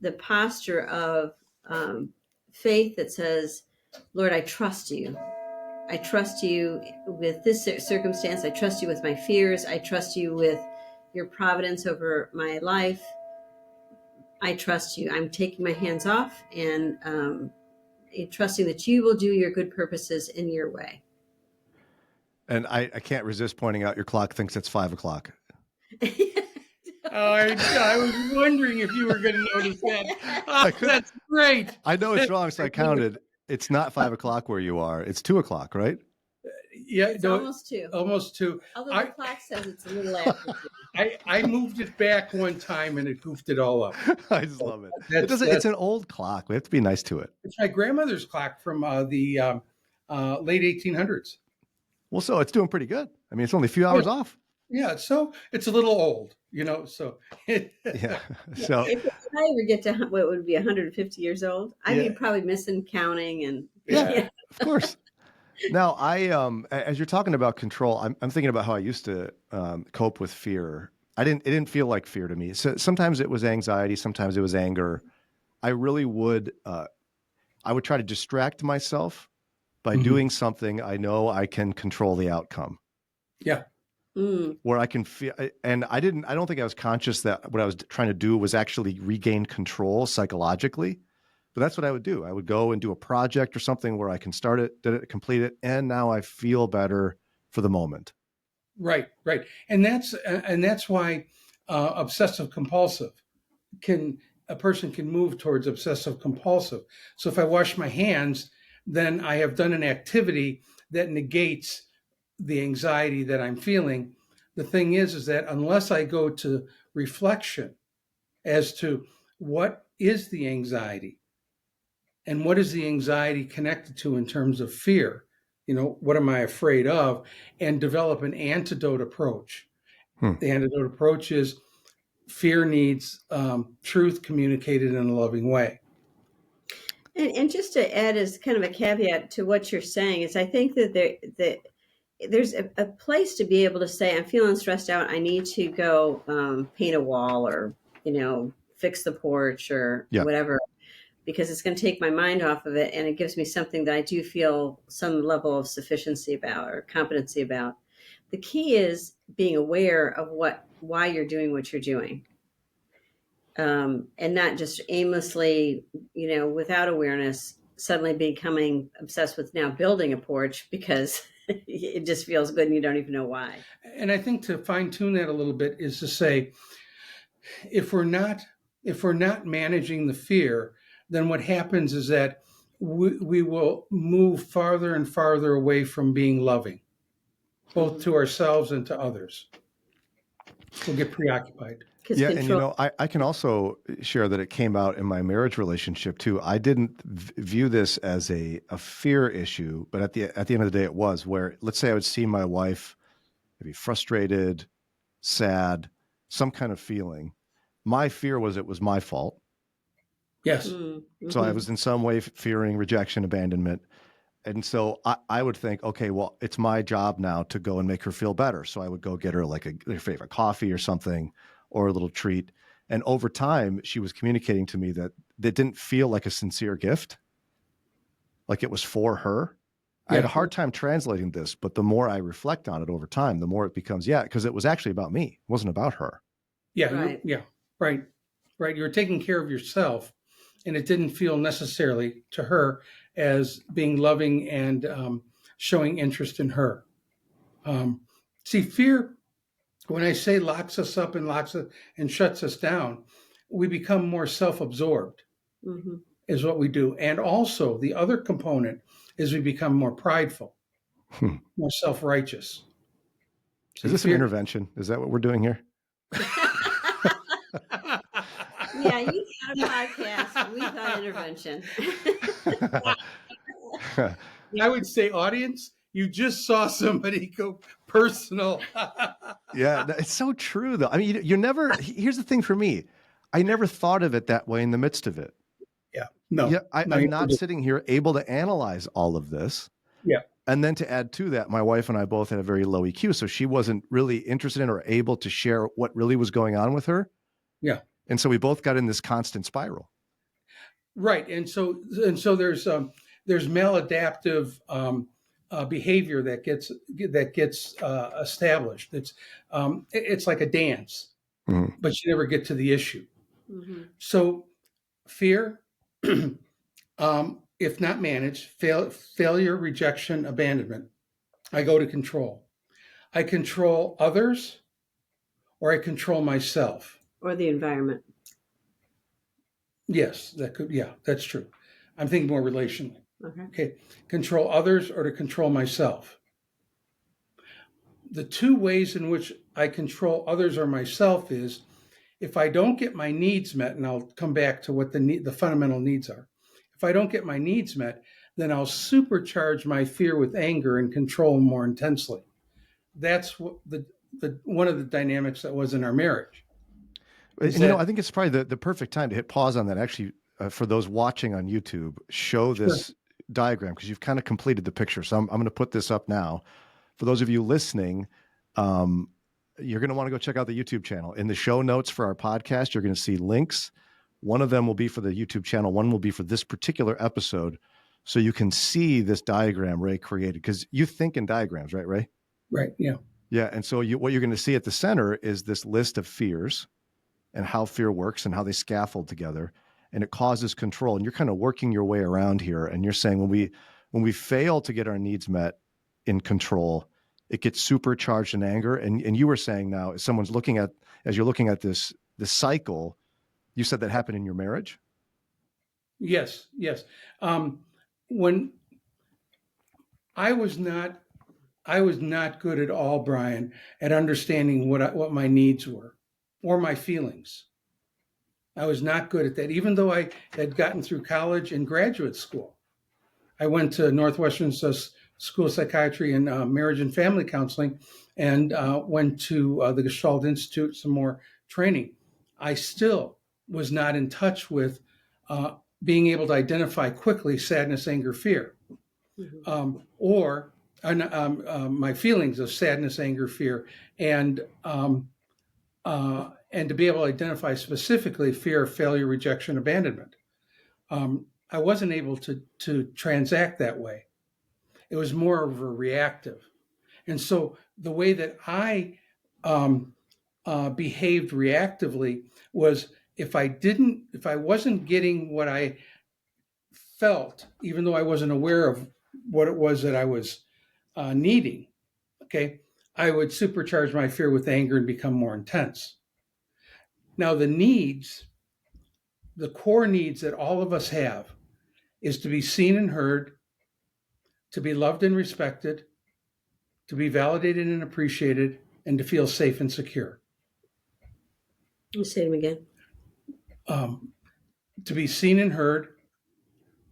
the posture of faith that says, Lord, I trust you. I trust you with this circumstance. I trust you with my fears. I trust you with your providence over my life. I trust you. I'm taking my hands off and trusting that you will do your good purposes in your way. And I can't resist pointing out your clock thinks it's 5 o'clock. I was wondering if you were going to notice that. That's great. I know it's wrong, so I counted. It's not 5 o'clock where you are. It's 2 o'clock, right? Yeah, it's almost 2. Almost 2. Although the clock says it's a little after 2. I moved it back one time and it goofed it all up. I just love it. It's an old clock. We have to be nice to it. It's my grandmother's clock from the late 1800s. Well, so it's doing pretty good. I mean, it's only a few hours off. Yeah, so it's a little old, so. Yeah. So if I ever get to what would be 150 years old, I'd be probably missing counting and. Yeah, of course. Now, as you're talking about control, I'm thinking about how I used to cope with fear. It didn't feel like fear to me. So sometimes it was anxiety, sometimes it was anger. I really would, I would try to distract myself by doing something I know I can control the outcome. Yeah. Where I can feel, and I don't think I was conscious that what I was trying to do was actually regain control psychologically. But that's what I would do. I would go and do a project or something where I can start it, complete it, and now I feel better for the moment. Right. And that's why obsessive compulsive a person can move towards obsessive compulsive. So if I wash my hands, then I have done an activity that negates the anxiety that I'm feeling. The thing is that unless I go to reflection as to what is the anxiety and what is the anxiety connected to in terms of fear, what am I afraid of, and develop an antidote approach. The antidote approach is fear needs truth communicated in a loving way. And just to add as kind of a caveat to what you're saying is I think that there's a place to be able to say, I'm feeling stressed out. I need to go paint a wall or, fix the porch or whatever, because it's going to take my mind off of it. And it gives me something that I do feel some level of sufficiency about or competency about. The key is being aware of why you're doing what you're doing. And not just aimlessly, without awareness, suddenly becoming obsessed with now building a porch because it just feels good and you don't even know why. And I think to fine tune that a little bit is to say, if we're not managing the fear, then what happens is that we will move farther and farther away from being loving, both to ourselves and to others. We'll get preoccupied. Yeah, and I can also share that it came out in my marriage relationship too. I didn't view this as a fear issue, but at the end of the day, it was where, let's say I would see my wife maybe frustrated, sad, some kind of feeling. My fear was it was my fault. Yes. So I was in some way fearing rejection, abandonment. And so I would think, okay, well, it's my job now to go and make her feel better. So I would go get her like her favorite coffee or something, or a little treat. And over time, she was communicating to me that it didn't feel like a sincere gift, like it was for her. I had a Yeah. hard time translating this, but the more I reflect on it over time, the more it becomes, yeah, because it was actually about me. It wasn't about her. Yeah. Right. Yeah. Right. Right. You were taking care of yourself, and it didn't feel necessarily to her as being loving and showing interest in her. Um, See, fear, when I say locks us up and locks us and shuts us down, we become more self-absorbed, Hmm. is what we do. And also, the other component is we become more prideful, Hmm. more self-righteous. Is See, this an fear. intervention? Is that what we're doing here? Yeah, you got a podcast. We thought intervention. I would say, audience, you just saw somebody go personal. Yeah, it's so true though. I mean, you never, here's the thing for me. I never thought of it that way in the midst of it. Yeah. Yeah, No. No, I'm you not sitting here able to analyze all of this. yeah. And then to add to that, my wife and I both had a very low EQ. So she wasn't really interested in or able to share what really was going on with her. Yeah. And so we both got in this constant spiral. Right. And so there's maladaptive behavior that gets established. It's like a dance, Mhm. but you never get to the issue. Hmm. So fear, if not managed, failure, rejection, abandonment. I go to control. I control others, or I control myself. Or the environment. Yes, that could. Yeah, that's true. I'm thinking more relationally. Okay. Okay, control others or to control myself. The two ways in which I control others or myself is if I don't get my needs met, and I'll come back to what the fundamental needs are. If I don't get my needs met, then I'll supercharge my fear with anger and control more intensely. That's what the one of the dynamics that was in our marriage. And Is you know, that I think it's probably the perfect time to hit pause on that. Actually, for those watching on YouTube, show sure? this diagram because you've kind of completed the picture. So I'm going to put this up now. For those of you listening, you're going to want to go check out the YouTube channel. In the show notes for our podcast, you're going to see links. One of them will be for the YouTube channel. One will be for this particular episode. So you can see this diagram Ray created because you think in diagrams, right, Ray? Right. Yeah. Yeah. And so what you're going to see at the center is this list of fears and how fear works and how they scaffold together. And it causes control. And you're kind of working your way around here. And you're saying when we fail to get our needs met in control, it gets supercharged in anger. And you were saying now, as you're looking at this cycle, you said that happened in your marriage? Yes. Yes. When I was not good at all, Brian, at understanding what my needs were or my feelings. I was not good at that, even though I had gotten through college and graduate school. I went to Northwestern School of Psychiatry and Marriage and Family Counseling, and went to the Gestalt Institute, some more training. I still was not in touch with being able to identify quickly sadness, anger, fear, or my feelings of sadness, anger, fear, and to be able to identify specifically fear, failure, rejection, abandonment. I wasn't able to transact that way. It was more of a reactive. And so the way that I behaved reactively was if I wasn't getting what I felt, even though I wasn't aware of what it was that I was needing, okay, I would supercharge my fear with anger and become more intense. Now, the core needs that all of us have is to be seen and heard, to be loved and respected, to be validated and appreciated, and to feel safe and secure. You say them again. To be seen and heard,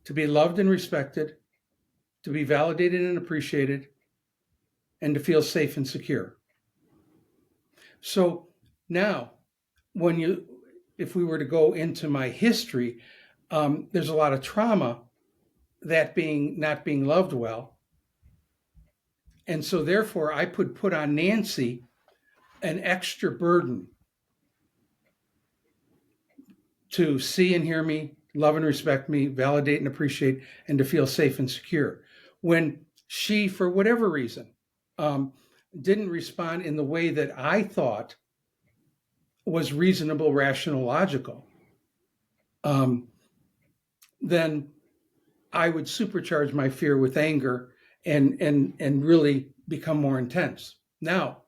to be loved and respected, to be validated and appreciated, and to feel safe and secure. So now, if we were to go into my history, there's a lot of trauma that being not being loved well. And so therefore I put on Nancy an extra burden to see and hear me, love and respect me, validate and appreciate, and to feel safe and secure. When she, for whatever reason, didn't respond in the way that I thought was reasonable, rational, logical, then I would supercharge my fear with anger and really become more intense. Now,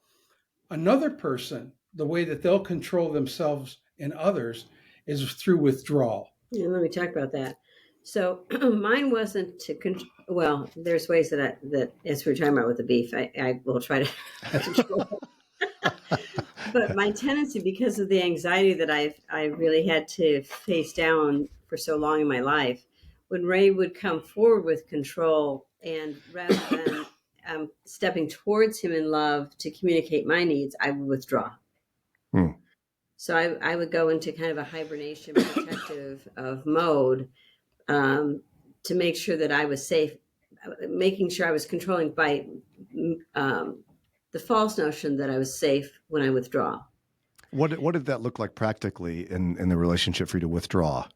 another person, the way that they'll control themselves and others is through withdrawal. Yeah, let me talk about that. So mine wasn't to well, there's ways that as we're talking about with the beef, I will try to control. But my tendency, because of the anxiety that I really had to face down for so long in my life, when Ray would come forward with control, and rather than stepping towards him in love to communicate my needs, I would withdraw. So I would go into kind of a hibernation protective of mode, to make sure that I was safe, making sure I was controlling by the false notion that I was safe when I withdraw. What did that look like practically in the relationship for you to withdraw?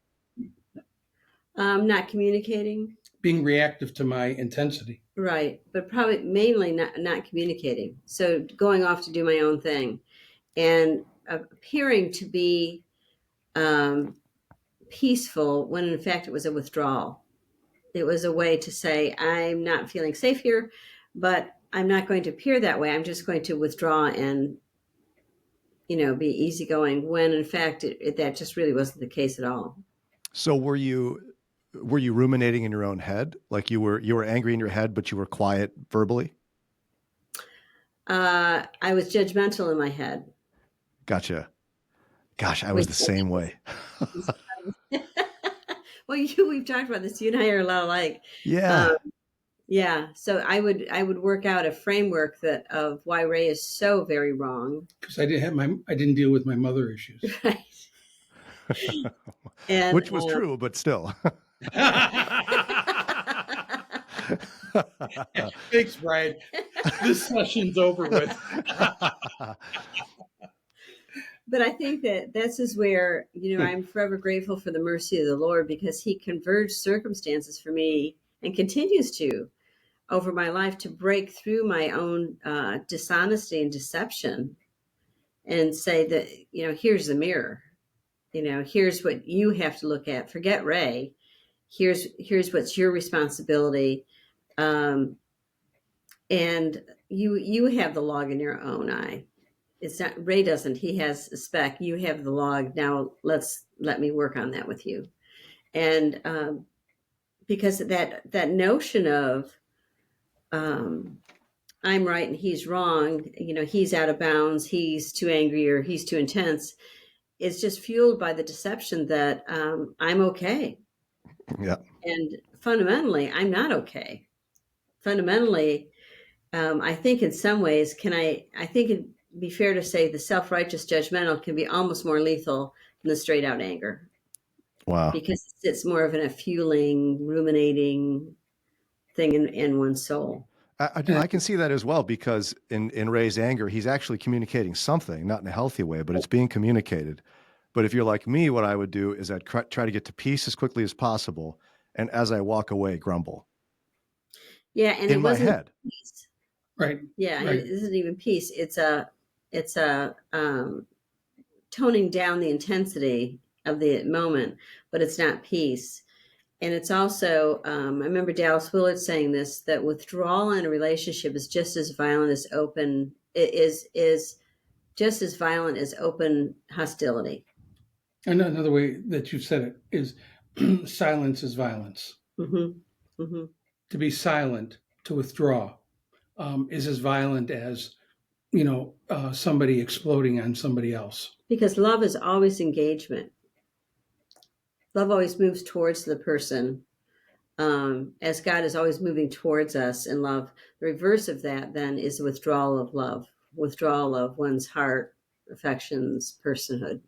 Not communicating. Being reactive to my intensity. Right. But probably mainly not communicating. So going off to do my own thing and appearing to be peaceful when in fact it was a withdrawal. It was a way to say, I'm not feeling safe here, but I'm not going to appear that way. I'm just going to withdraw and, be easygoing, when in fact that just really wasn't the case at all. So were you ruminating in your own head? Like you were angry in your head, but you were quiet verbally? I was judgmental in my head. Gotcha. Gosh, I was the same way. Well, we've talked about this. You and I are a lot alike. Yeah. Yeah. So I would work out a framework of why Ray is so very wrong. Because I didn't deal with my mother issues. Right. And, which was true, but still. Thanks, Brian. This session's over with. But I think that this is where, I'm forever grateful for the mercy of the Lord, because he converged circumstances for me and continues to over my life to break through my own dishonesty and deception and say that, here's the mirror. Here's what you have to look at. Forget Ray. Here's what's your responsibility. And you have the log in your own eye. It's not, Ray doesn't. He has a speck. You have the log. Now let me work on that with you. And because that notion of I'm right and he's wrong, he's out of bounds, he's too angry or he's too intense, is just fueled by the deception that I'm okay. Yeah. And fundamentally, I'm not okay. Fundamentally, I think in some ways, I think it'd be fair to say the self-righteous judgmental can be almost more lethal than the straight out anger. Wow. Because it's more of a fueling, ruminating thing in one's soul. I can see that as well, because in Ray's anger, he's actually communicating something, not in a healthy way, but it's being communicated. But if you're like me, what I would do is I'd try to get to peace as quickly as possible. And as I walk away, grumble. Yeah. And in my head. Peace. Right. Yeah. Right. It isn't even peace. It's a toning down the intensity of the moment, but it's not peace. And it's also, I remember Dallas Willard saying this, that withdrawal in a relationship is just as violent as open, is just as violent as open hostility. Another way that you've said it is silence is violence. Mm-hmm. Mm-hmm. To be silent, to withdraw, is as violent as, somebody exploding on somebody else. Because love is always engagement. Love always moves towards the person, as God is always moving towards us in love. The reverse of that then is withdrawal of love, withdrawal of one's heart, affections, personhood.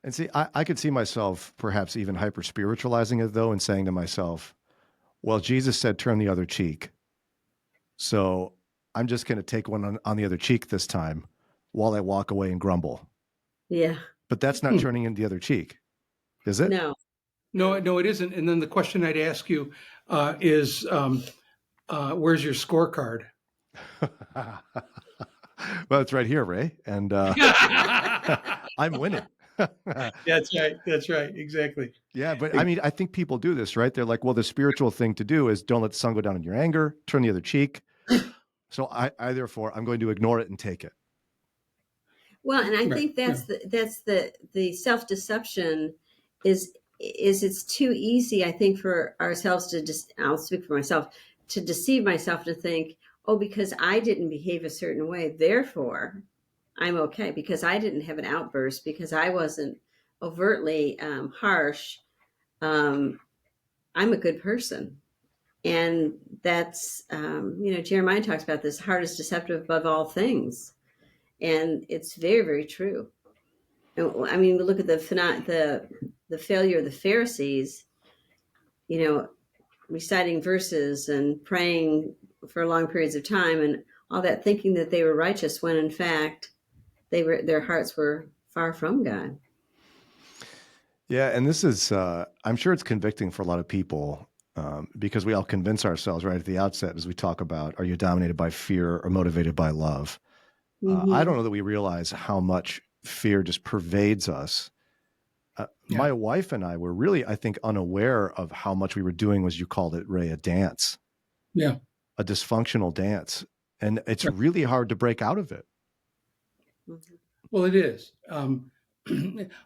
And see, I could see myself perhaps even hyper spiritualizing it though, and saying to myself, Well, Jesus said, turn the other cheek. So I'm just going to take one on the other cheek this time while I walk away and grumble. Yeah. But that's not turning in the other cheek, is it? No. No, it isn't. And then the question I'd ask you is, where's your scorecard? Well, it's right here, Ray. And I'm winning. That's right. That's right. Exactly. Yeah, but I mean, I think people do this, right? They're like, well, the spiritual thing to do is don't let the sun go down in your anger, turn the other cheek. So I therefore, I'm going to ignore it and take it. Well, and I Right, think that's the self-deception is it's too easy, I think, for ourselves to just, I'll speak for myself, to deceive myself to think, oh, because I didn't behave a certain way, therefore I'm okay, because I didn't have an outburst, because I wasn't overtly harsh, I'm a good person. And that's, Jeremiah talks about this, heart is deceptive above all things. And it's very, very true. I mean, look at the failure of the Pharisees, reciting verses and praying for long periods of time and all that, thinking that they were righteous when in fact their hearts were far from God. Yeah, and this is, I'm sure it's convicting for a lot of people because we all convince ourselves right at the outset as we talk about, are you dominated by fear or motivated by love? Mm-hmm. I don't know that we realize how much fear just pervades us. My wife and I were really, I think, unaware of how much we were doing, as you called it, Ray, a dance. Yeah. A dysfunctional dance. And it's really hard to break out of it. Mm-hmm. Well, it is.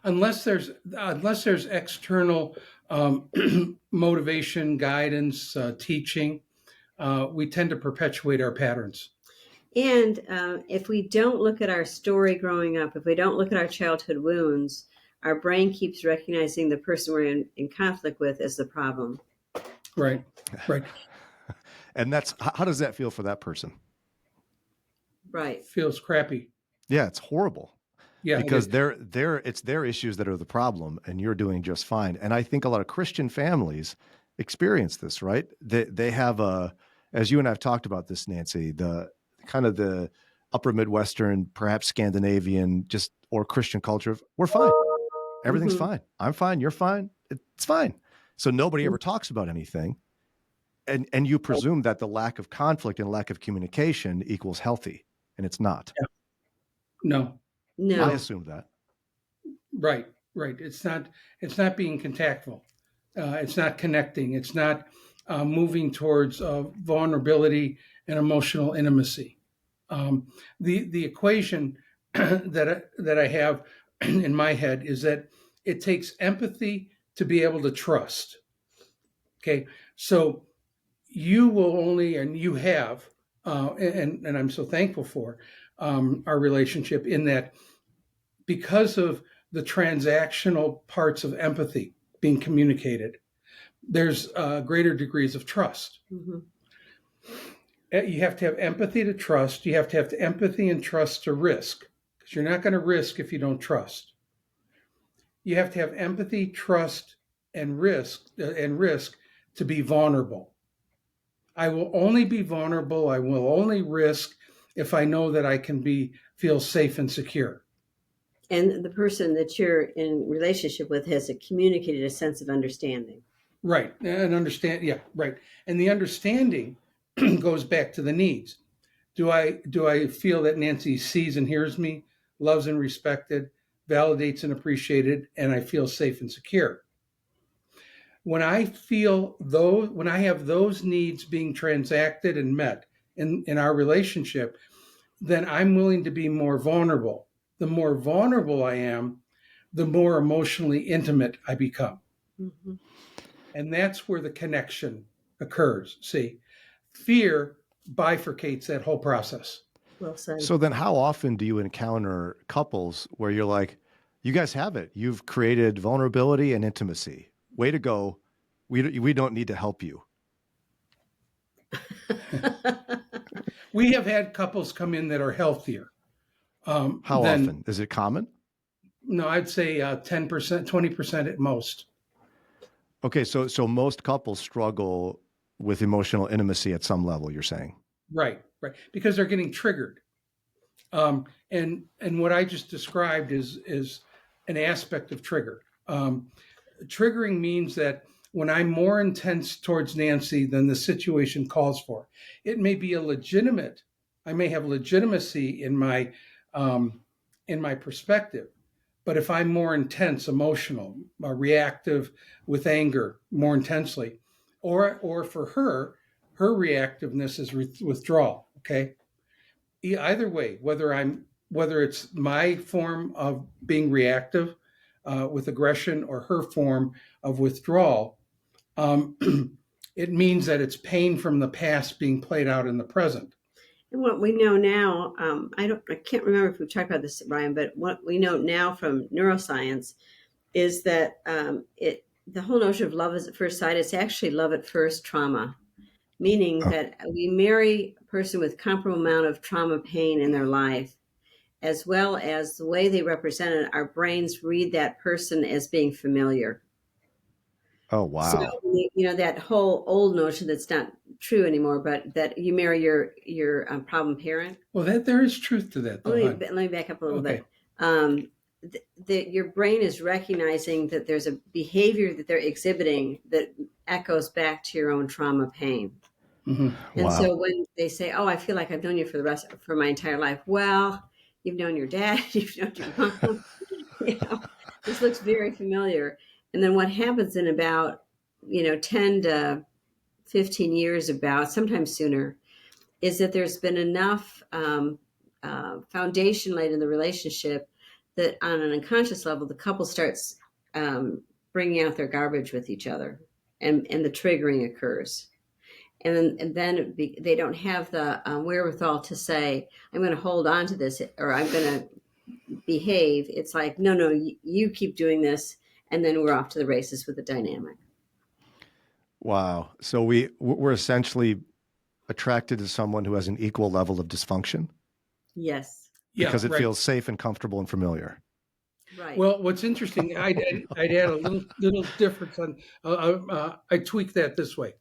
Unless there's external motivation, guidance, teaching, we tend to perpetuate our patterns. And if we don't look at our story growing up, if we don't look at our childhood wounds, our brain keeps recognizing the person we're in conflict with as the problem. Right. And how does that feel for that person? Right. Feels crappy. Yeah, it's horrible. Yeah, because it's their issues that are the problem, and you're doing just fine. And I think a lot of Christian families experience this, right? They have as you and I've talked about this, Nancy, the kind of the upper Midwestern, perhaps Scandinavian, or Christian culture of, we're fine. Everything's fine. I'm fine. You're fine. It's fine. So nobody ever talks about anything. And you presume that the lack of conflict and lack of communication equals healthy, and it's not. Yeah. No. I assumed that. Right. It's not being contactful. It's not connecting. It's not moving towards vulnerability and emotional intimacy. The equation that I have in my head is that it takes empathy to be able to trust. Okay, so you will only, and you have, and I'm so thankful for our relationship in that, because of the transactional parts of empathy being communicated, there's greater degrees of trust. Mm-hmm. You have to have empathy to trust. You have to have empathy and trust to risk, because you're not going to risk if you don't trust. You have to have empathy, trust, and risk to be vulnerable. I will only be vulnerable. I will only risk if I know that I can feel safe and secure. And the person that you're in relationship with has communicated a sense of understanding. Right. And understand. Yeah. Right. And the understanding goes back to the needs. Do I feel that Nancy sees and hears me, loves and respected, validates and appreciated, and I feel safe and secure? When I have those needs being transacted and met in our relationship, then I'm willing to be more vulnerable. The more vulnerable I am, the more emotionally intimate I become. Mm-hmm. And that's where the connection occurs. See, fear bifurcates that whole process. Well said. So then how often do you encounter couples where you're like, you guys have it. You've created vulnerability and intimacy. Way to go. We don't need to help you. We have had couples come in that are healthier. How often? Is it common? No, I'd say 10%, 20% at most. Okay, so most couples struggle with emotional intimacy at some level, you're saying. Right, right, because they're getting triggered. And what I just described is an aspect of trigger. Triggering means that when I'm more intense towards Nancy than the situation calls for, it may be a legitimate. I may have legitimacy in my perspective, but if I'm more intense, emotional, reactive with anger more intensely, or for her reactiveness is withdrawal. Okay, either way, whether it's my form of being reactive with aggression or her form of withdrawal, um, it means that it's pain from the past being played out in the present. And what we know now, I can't remember if we've talked about this, Brian, but what we know now from neuroscience is that the whole notion of love at first sight is actually love at first trauma, meaning Oh, that we marry a person with comparable amount of trauma pain in their life, as well as the way they represent it. Our brains read that person as being familiar. oh So, wow. that whole old notion that's not true anymore, but that you marry your problem parent. Well, there is truth to that, though. Let me back up a little Okay. bit. Um, your brain is recognizing that there's a behavior that they're exhibiting that echoes back to your own trauma pain. Mm-hmm. And Wow. so when they say, "Oh, I feel like I've known you for my entire life," well, you've known your dad, you've known your mom. This looks very familiar. And then what happens in about 10 to 15 years, about sometimes sooner, is that there's been enough foundation laid in the relationship that on an unconscious level, the couple starts bringing out their garbage with each other, and the triggering occurs. And then they don't have the wherewithal to say, "I'm going to hold on to this," or "I'm going to behave." It's like, no, you keep doing this, and then we're off to the races with the dynamic. Wow. So we're essentially attracted to someone who has an equal level of dysfunction Yes, Yeah, because it right. feels safe and comfortable and familiar. right. Well, what's interesting, I'd add a little difference on. I tweak that this way.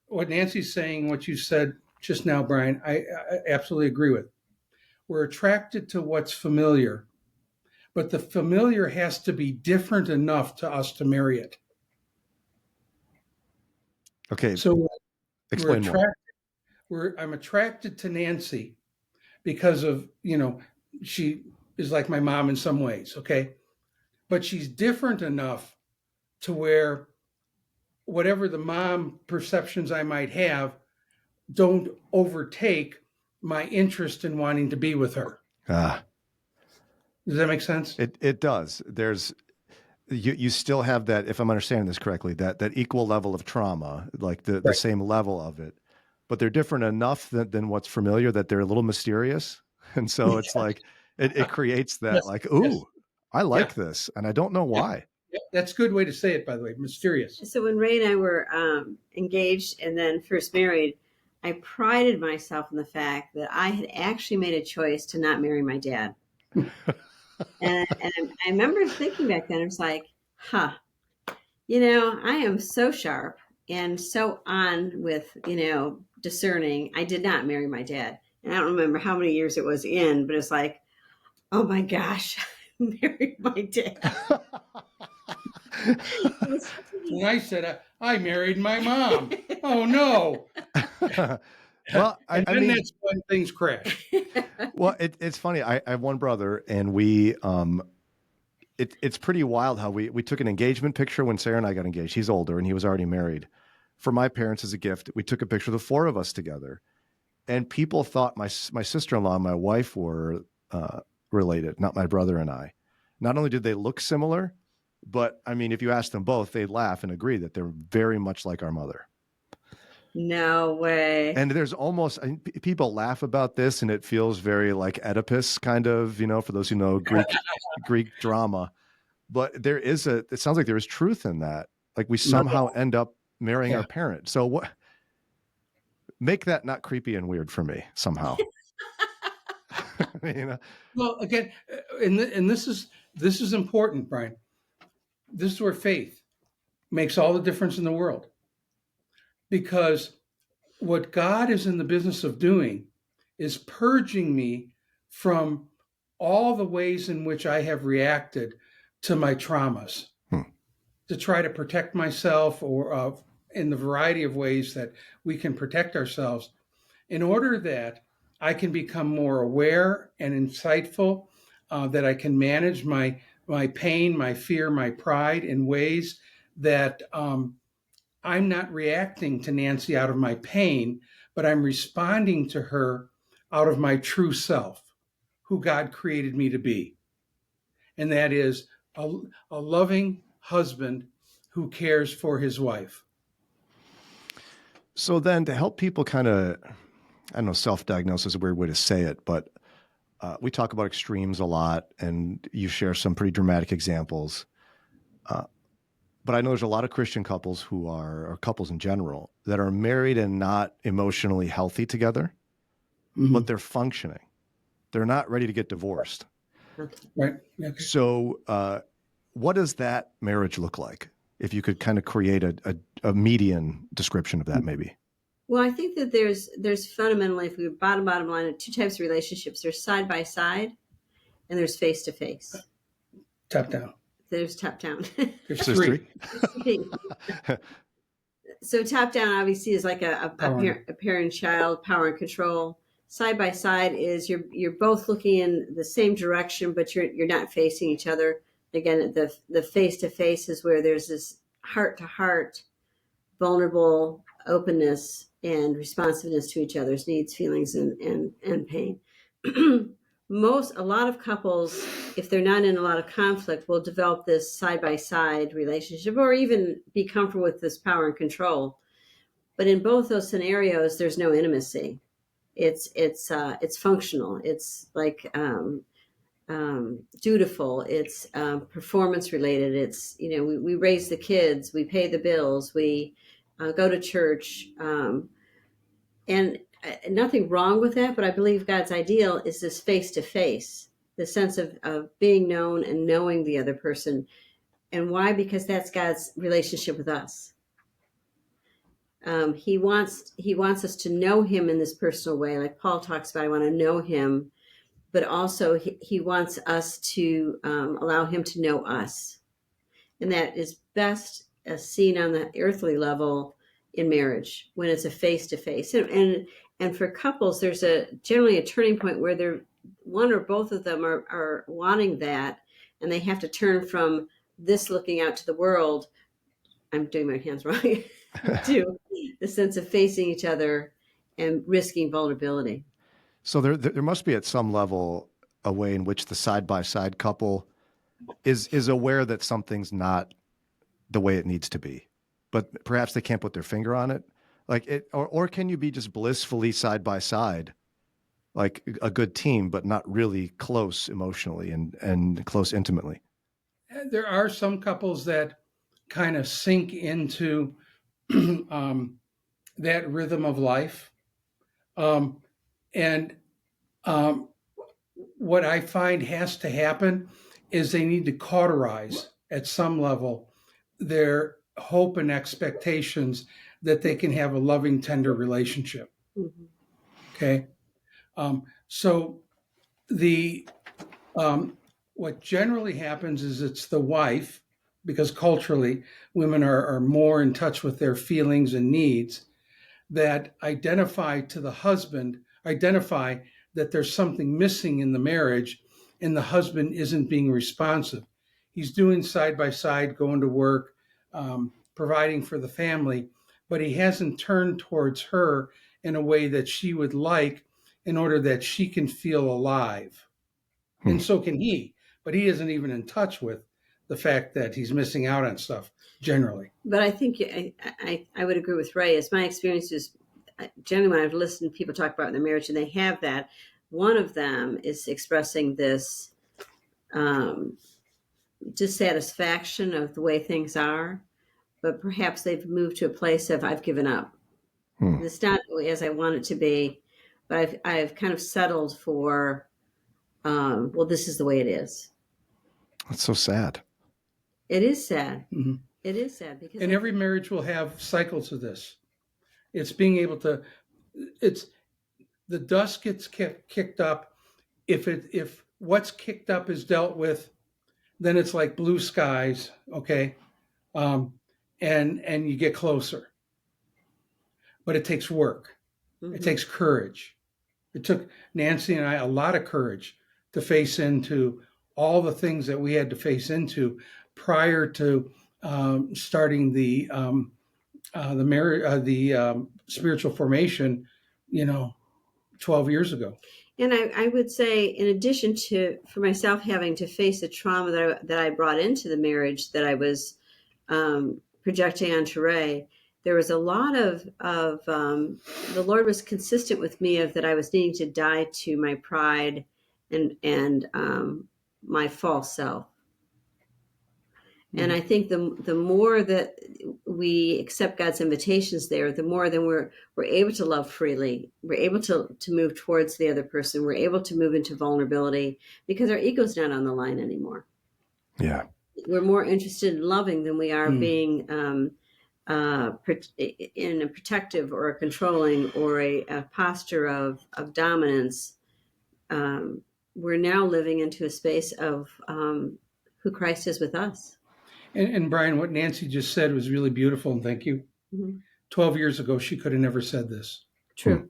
What Nancy's saying, what you said just now, Brian, I absolutely agree with. We're attracted to what's familiar, but the familiar has to be different enough to us to marry it. Okay. So we're Explain more. attracted. I'm attracted to Nancy because of she is like my mom in some ways. Okay, but she's different enough to where whatever the mom perceptions I might have don't overtake my interest in wanting to be with her. Ah, Does that make sense? it does. You still have that, if I'm understanding this correctly, that equal level of trauma, like the Right. same level of it, but they're different enough than what's familiar that they're a little mysterious. And so it's like, it creates that Yes. like, Yes. ooh, I like Yeah. this. And I don't know Yeah. why. Yeah. That's a good way to say it, by the way. Mysterious. So when Ray and I were engaged and then first married, I prided myself in the fact that I had actually made a choice to not marry my dad. And I remember thinking back then, I was like, I am so sharp and so on with, discerning. I did not marry my dad. And I don't remember how many years it was in, but it's like, oh my gosh, I married my dad. When I said I married my mom, oh no! Well, And I then mean, that's when things crash. well, it's funny. I have one brother, and it's pretty wild how we took an engagement picture when Sarah and I got engaged. He's older and he was already married. For my parents as a gift, we took a picture of the four of us together, and people thought my sister-in-law and my wife were related, not my brother and I. Not only did they look similar, but I mean, if you ask them both, they'd laugh and agree that they're very much like our mother. No way. And there's almost, people laugh about this, and it feels very like Oedipus kind of, for those who know Greek drama. But it sounds like there is truth in that. Like we somehow end up marrying our parent. So what? Make that not creepy and weird for me somehow. Well, again, and this is important, Brian. This is where faith makes all the difference in the world. because what God is in the business of doing is purging me from all the ways in which I have reacted to my traumas Hmm. to try to protect myself, or in the variety of ways that we can protect ourselves, in order that I can become more aware and insightful, that I can manage my pain, my fear, my pride in ways that I'm not reacting to Nancy out of my pain, but I'm responding to her out of my true self, who God created me to be. And that is a loving husband who cares for his wife. So then to help people kind of, I don't know, self-diagnose is a weird way to say it, but we talk about extremes a lot, and you share some pretty dramatic examples. But I know there's a lot of Christian couples who are, or couples in general, that are married and not emotionally healthy together, but they're functioning. They're not ready to get divorced. Right. Okay. So what does that marriage look like? If you could kind of create a median description of that, maybe. Well, I think that there's fundamentally, if we bottom line, two types of relationships. There's side by side, and there's face to face. Top down. There's top down. There's So there's three. So top down obviously is like a parent child, power and control. Side by side is you're both looking in the same direction, but you're not facing each other. Again, the face to face is where there's this heart to heart, vulnerable openness and responsiveness to each other's needs, feelings, and pain. A lot of couples, if they're not in a lot of conflict, will develop this side by side relationship, or even be comfortable with this power and control. But in both those scenarios, there's no intimacy. It's functional. It's like dutiful. It's performance related. It's, we raise the kids, we pay the bills, we go to church, and nothing wrong with that. But I believe God's ideal is this face to face, the sense of being known and knowing the other person. And why? Because that's God's relationship with us. He wants us to know him in this personal way, like Paul talks about. I want to know him, but also he wants us to allow him to know us, and that is best seen on the earthly level in marriage when it's a face to face. And for couples, there's generally a turning point where one or both of them are wanting that, and they have to turn from this looking out to the world. I'm doing my hands wrong. To the sense of facing each other and risking vulnerability. So there must be at some level a way in which the side by side couple is aware that something's not the way it needs to be, but perhaps they can't put their finger on it. Like or can you be just blissfully side by side, like a good team, but not really close emotionally and close intimately? There are some couples that kind of sink into that rhythm of life. And what I find has to happen is they need to cauterize at some level their hope and expectations that they can have a loving, tender relationship. Mm-hmm. Okay. So what generally happens is it's the wife, because culturally women are more in touch with their feelings and needs, that identify that there's something missing in the marriage, and the husband isn't being responsive. He's doing side by side, going to work, providing for the family, but he hasn't turned towards her in a way that she would like, in order that she can feel alive. And so can he, but he isn't even in touch with the fact that he's missing out on stuff generally. But I think I would agree with Ray. As my experience is, generally when I've listened to people talk about their marriage and they have that, one of them is expressing this dissatisfaction of the way things are, but perhaps they've moved to a place of, I've given up. It's not as I want it to be, but I've kind of settled for, well, this is the way it is. That's so sad. It is sad. Mm-hmm. It is sad because every marriage will have cycles of this. It's being able to, it's the dust gets kicked up. If what's kicked up is dealt with, then it's like blue skies, okay? Um, and you get closer. But it takes work. Mm-hmm. It takes courage. It took Nancy and I a lot of courage to face into all the things that we had to face into prior to starting the spiritual formation, 12 years ago. And I would say, in addition to, for myself, having to face the trauma that I brought into the marriage that I was projecting onto Ray, there was a lot of the Lord was consistent with me of that I was needing to die to my pride and my false self. And I think the more that we accept God's invitations there, the more then we're able to love freely. We're able to move towards the other person. We're able to move into vulnerability because our ego's not on the line anymore. Yeah. We're more interested in loving than we are being in a protective or a controlling or a posture of dominance. We're now living into a space of who Christ is with us. And Brian, what Nancy just said was really beautiful, and thank you. Mm-hmm. 12 years ago, she could have never said this. True.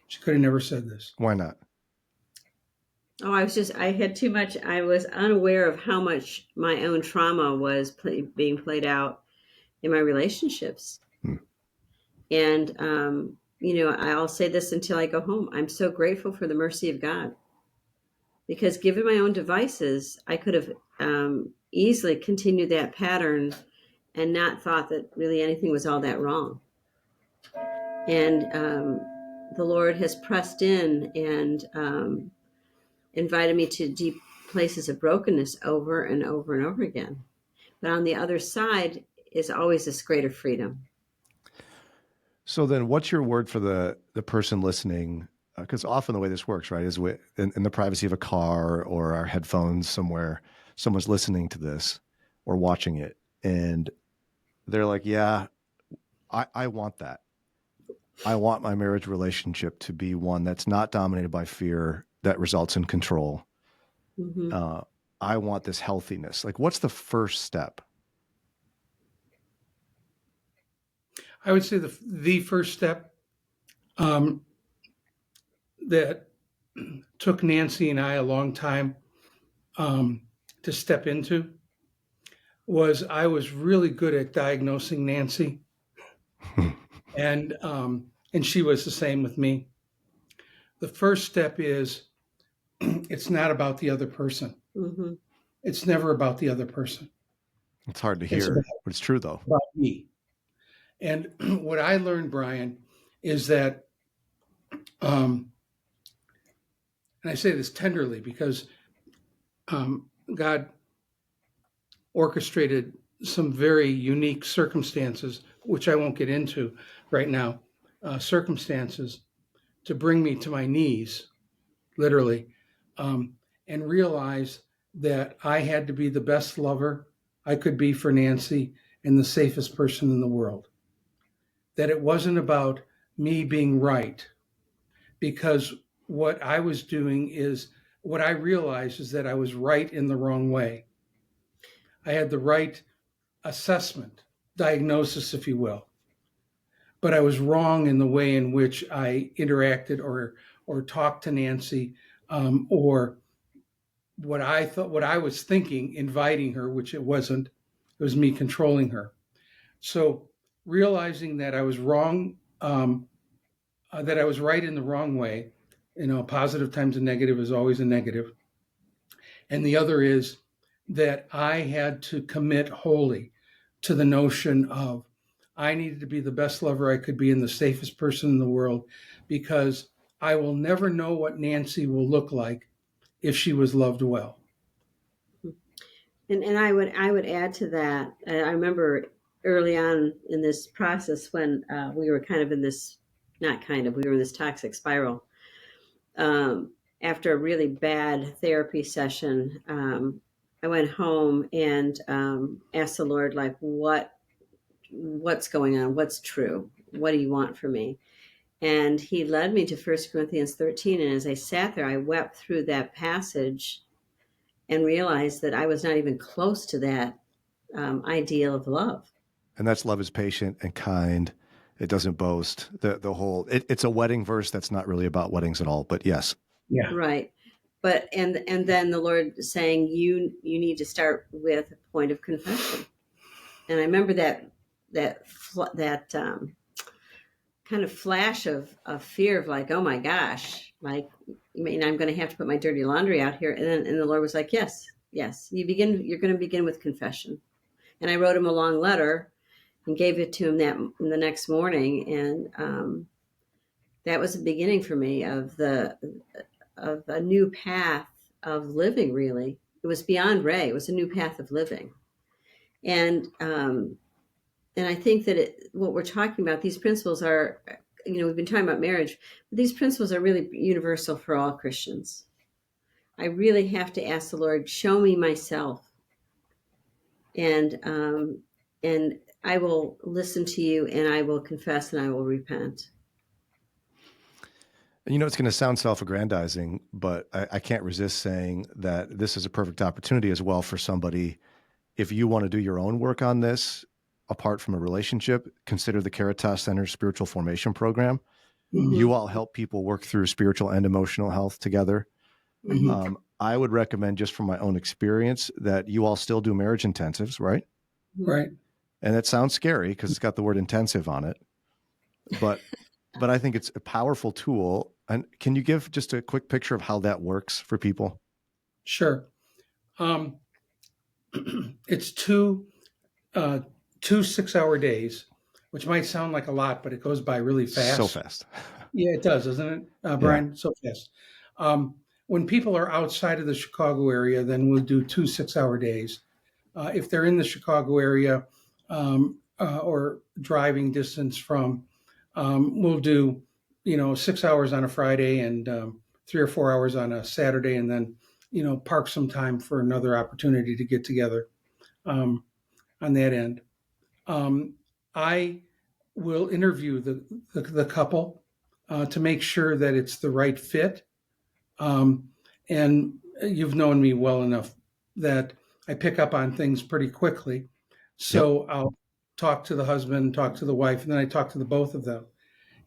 She could have never said this. Why not? Oh, I had too much. I was unaware of how much my own trauma was being played out in my relationships. And, I'll say this until I go home. I'm so grateful for the mercy of God. Because given my own devices, I could have easily continued that pattern and not thought that really anything was all that wrong. And the Lord has pressed in and invited me to deep places of brokenness over and over and over again. But on the other side is always this greater freedom. So then what's your word for the person listening? Because often the way this works, right, is in the privacy of a car or our headphones somewhere, someone's listening to this or watching it, and they're like, yeah, I want that. I want my marriage relationship to be one that's not dominated by fear that results in control. Mm-hmm. I want this healthiness. Like, what's the first step? I would say the first step that took Nancy and I a long time to step into was I was really good at diagnosing Nancy, and she was the same with me. The first step is it's not about the other person. Mm-hmm. It's never about the other person. It's hard to hear, but it's true though. About me. And what I learned, Brian, is that, and I say this tenderly because God orchestrated some very unique circumstances, which I won't get into right now, circumstances to bring me to my knees, literally, and realize that I had to be the best lover I could be for Nancy and the safest person in the world. That it wasn't about me being right, because what I was doing is, what I realized is that I was right in the wrong way. I had the right assessment, diagnosis, if you will, but I was wrong in the way in which I interacted or talked to Nancy, or what I was thinking, inviting her, which it wasn't. It was me controlling her. So realizing that I was wrong, that I was right in the wrong way, positive times a negative is always a negative. And the other is that I had to commit wholly to the notion of I needed to be the best lover I could be and the safest person in the world, because I will never know what Nancy will look like if she was loved well. And I would add to that. I remember early on in this process when we were kind of in this, we were in this toxic spiral. After a really bad therapy session, I went home and asked the Lord, like, what's going on? What's true? what do you want from me? And he led me to 1 Corinthians 13. And as I sat there, I wept through that passage and realized that I was not even close to that ideal of love. And that's love is patient and kind. It doesn't boast. The whole it's a wedding verse that's not really about weddings at all. But yes, Yeah. Right. But and then the Lord saying you need to start with a point of confession. And I remember that kind of flash of fear of like, oh my gosh, like, I mean, I'm going to have to put my dirty laundry out here. And the Lord was like, yes, you're going to begin with confession. And I wrote him a long letter and gave it to him the next morning. And that was the beginning for me of a new path of living. Really, it was beyond Ray. It was a new path of living. And I think that what we're talking about, these principles are, we've been talking about marriage, but these principles are really universal for all Christians. I really have to ask the Lord, show me myself. And I will listen to you, and I will confess, and I will repent. And it's going to sound self-aggrandizing, but I can't resist saying that this is a perfect opportunity as well for somebody. If you want to do your own work on this, apart from a relationship, consider the Caritas Center Spiritual Formation Program. Mm-hmm. You all help people work through spiritual and emotional health together. Mm-hmm. I would recommend, just from my own experience, that you all still do marriage intensives, right? Right. And it sounds scary because it's got the word intensive on it, but I think it's a powerful tool. And can you give just a quick picture of how that works for people? Sure. It's two 6-hour days, which might sound like a lot, but it goes by really fast. So fast. Yeah, it does, doesn't it, Brian? Yeah. So fast. When people are outside of the Chicago area, then we'll do 2 6-hour days. If they're in the Chicago area or driving distance from, we'll do 6 hours on a Friday and 3 or 4 hours on a Saturday, and then park some time for another opportunity to get together on that end. I will interview the couple to make sure that it's the right fit. And you've known me well enough that I pick up on things pretty quickly. So yep. I'll talk to the husband, talk to the wife, and then I talk to the both of them.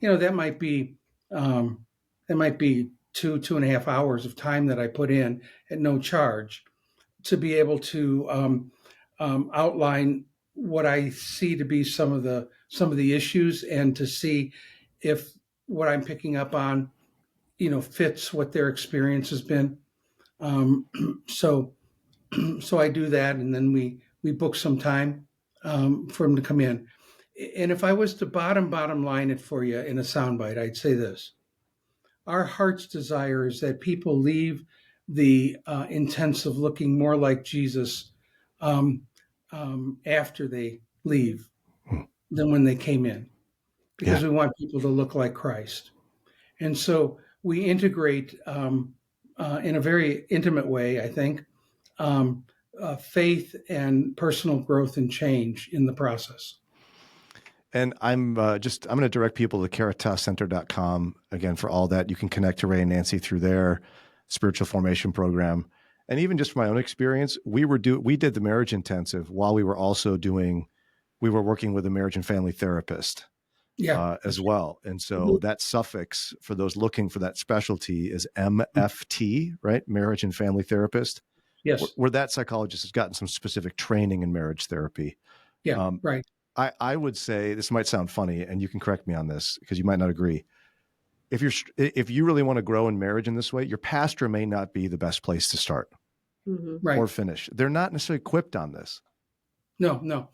That might be 2.5 hours of time that I put in at no charge to be able to outline what I see to be some of the issues, and to see if what I'm picking up on, fits what their experience has been. So I do that, and then we book some time for them to come in. And if I was to bottom line it for you in a soundbite, I'd say this: our heart's desire is that people leave the intensive looking more like Jesus after they leave than when they came in, because we want people to look like Christ. And so we integrate in a very intimate way, I think, faith and personal growth and change in the process. And I'm going to direct people to CaritasCenter.com again for all that. You can connect to Ray and Nancy through their spiritual formation program. And even just from my own experience, we did the marriage intensive while we were also working with a marriage and family therapist as well. And so that suffix for those looking for that specialty is MFT, right? Marriage and family therapist. Yes. Where that psychologist has gotten some specific training in marriage therapy. Yeah, right. I would say, this might sound funny, and you can correct me on this because you might not agree. If you really want to grow in marriage in this way, your pastor may not be the best place to start right. or finish. They're not necessarily equipped on this. No.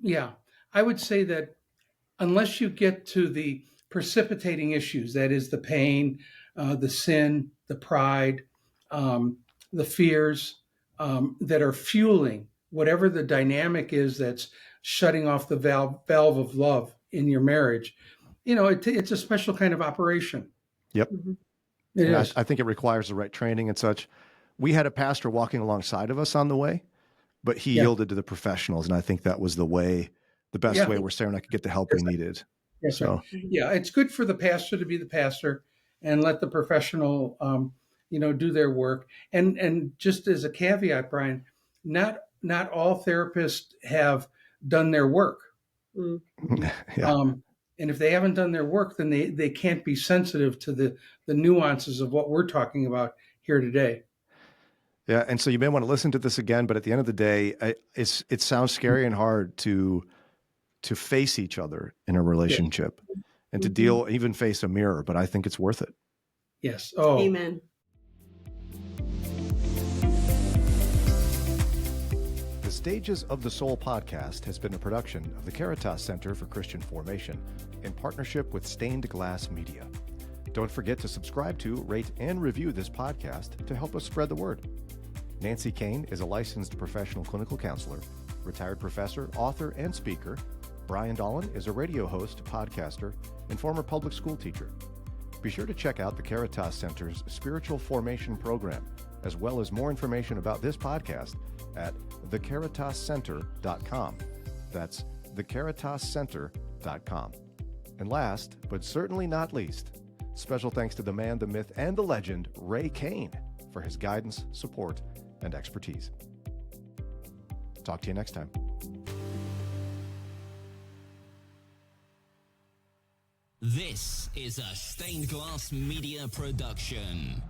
Yeah. I would say that unless you get to the precipitating issues, that is the pain, the sin, the pride, the fears that are fueling whatever the dynamic is that's shutting off the valve of love in your marriage, it's a special kind of operation. Yep. It is. I think it requires the right training and such. We had a pastor walking alongside of us on the way, but he yielded to the professionals. And I think that was the way the best Yeah. way where Sarah and I could get the help we needed. That's So, right. Yeah, it's good for the pastor to be the pastor and let the professional, do their work. And just as a caveat, Brian, not all therapists have done their work. Mm. yeah. And if they haven't done their work, then they can't be sensitive to the nuances of what we're talking about here today. Yeah. And so you may want to listen to this again, but at the end of the day, it sounds scary and hard to face each other in a relationship and to deal, even face a mirror, but I think it's worth it. Yes. Oh, Amen. The Stages of the Soul podcast has been a production of the Caritas Center for Christian Formation in partnership with Stained Glass Media. Don't forget to subscribe to, rate, and review this podcast to help us spread the word. Nancy Kane is a licensed professional clinical counselor, retired professor, author, and speaker. Brian Dolan is a radio host, podcaster, and former public school teacher. Be sure to check out the Caritas Center's Spiritual Formation Program, as well as more information about this podcast at thecaritascenter.com. That's thecaritascenter.com. And last, but certainly not least, special thanks to the man, the myth, and the legend, Ray Kane, for his guidance, support, and expertise. Talk to you next time. This is a Stained Glass Media production.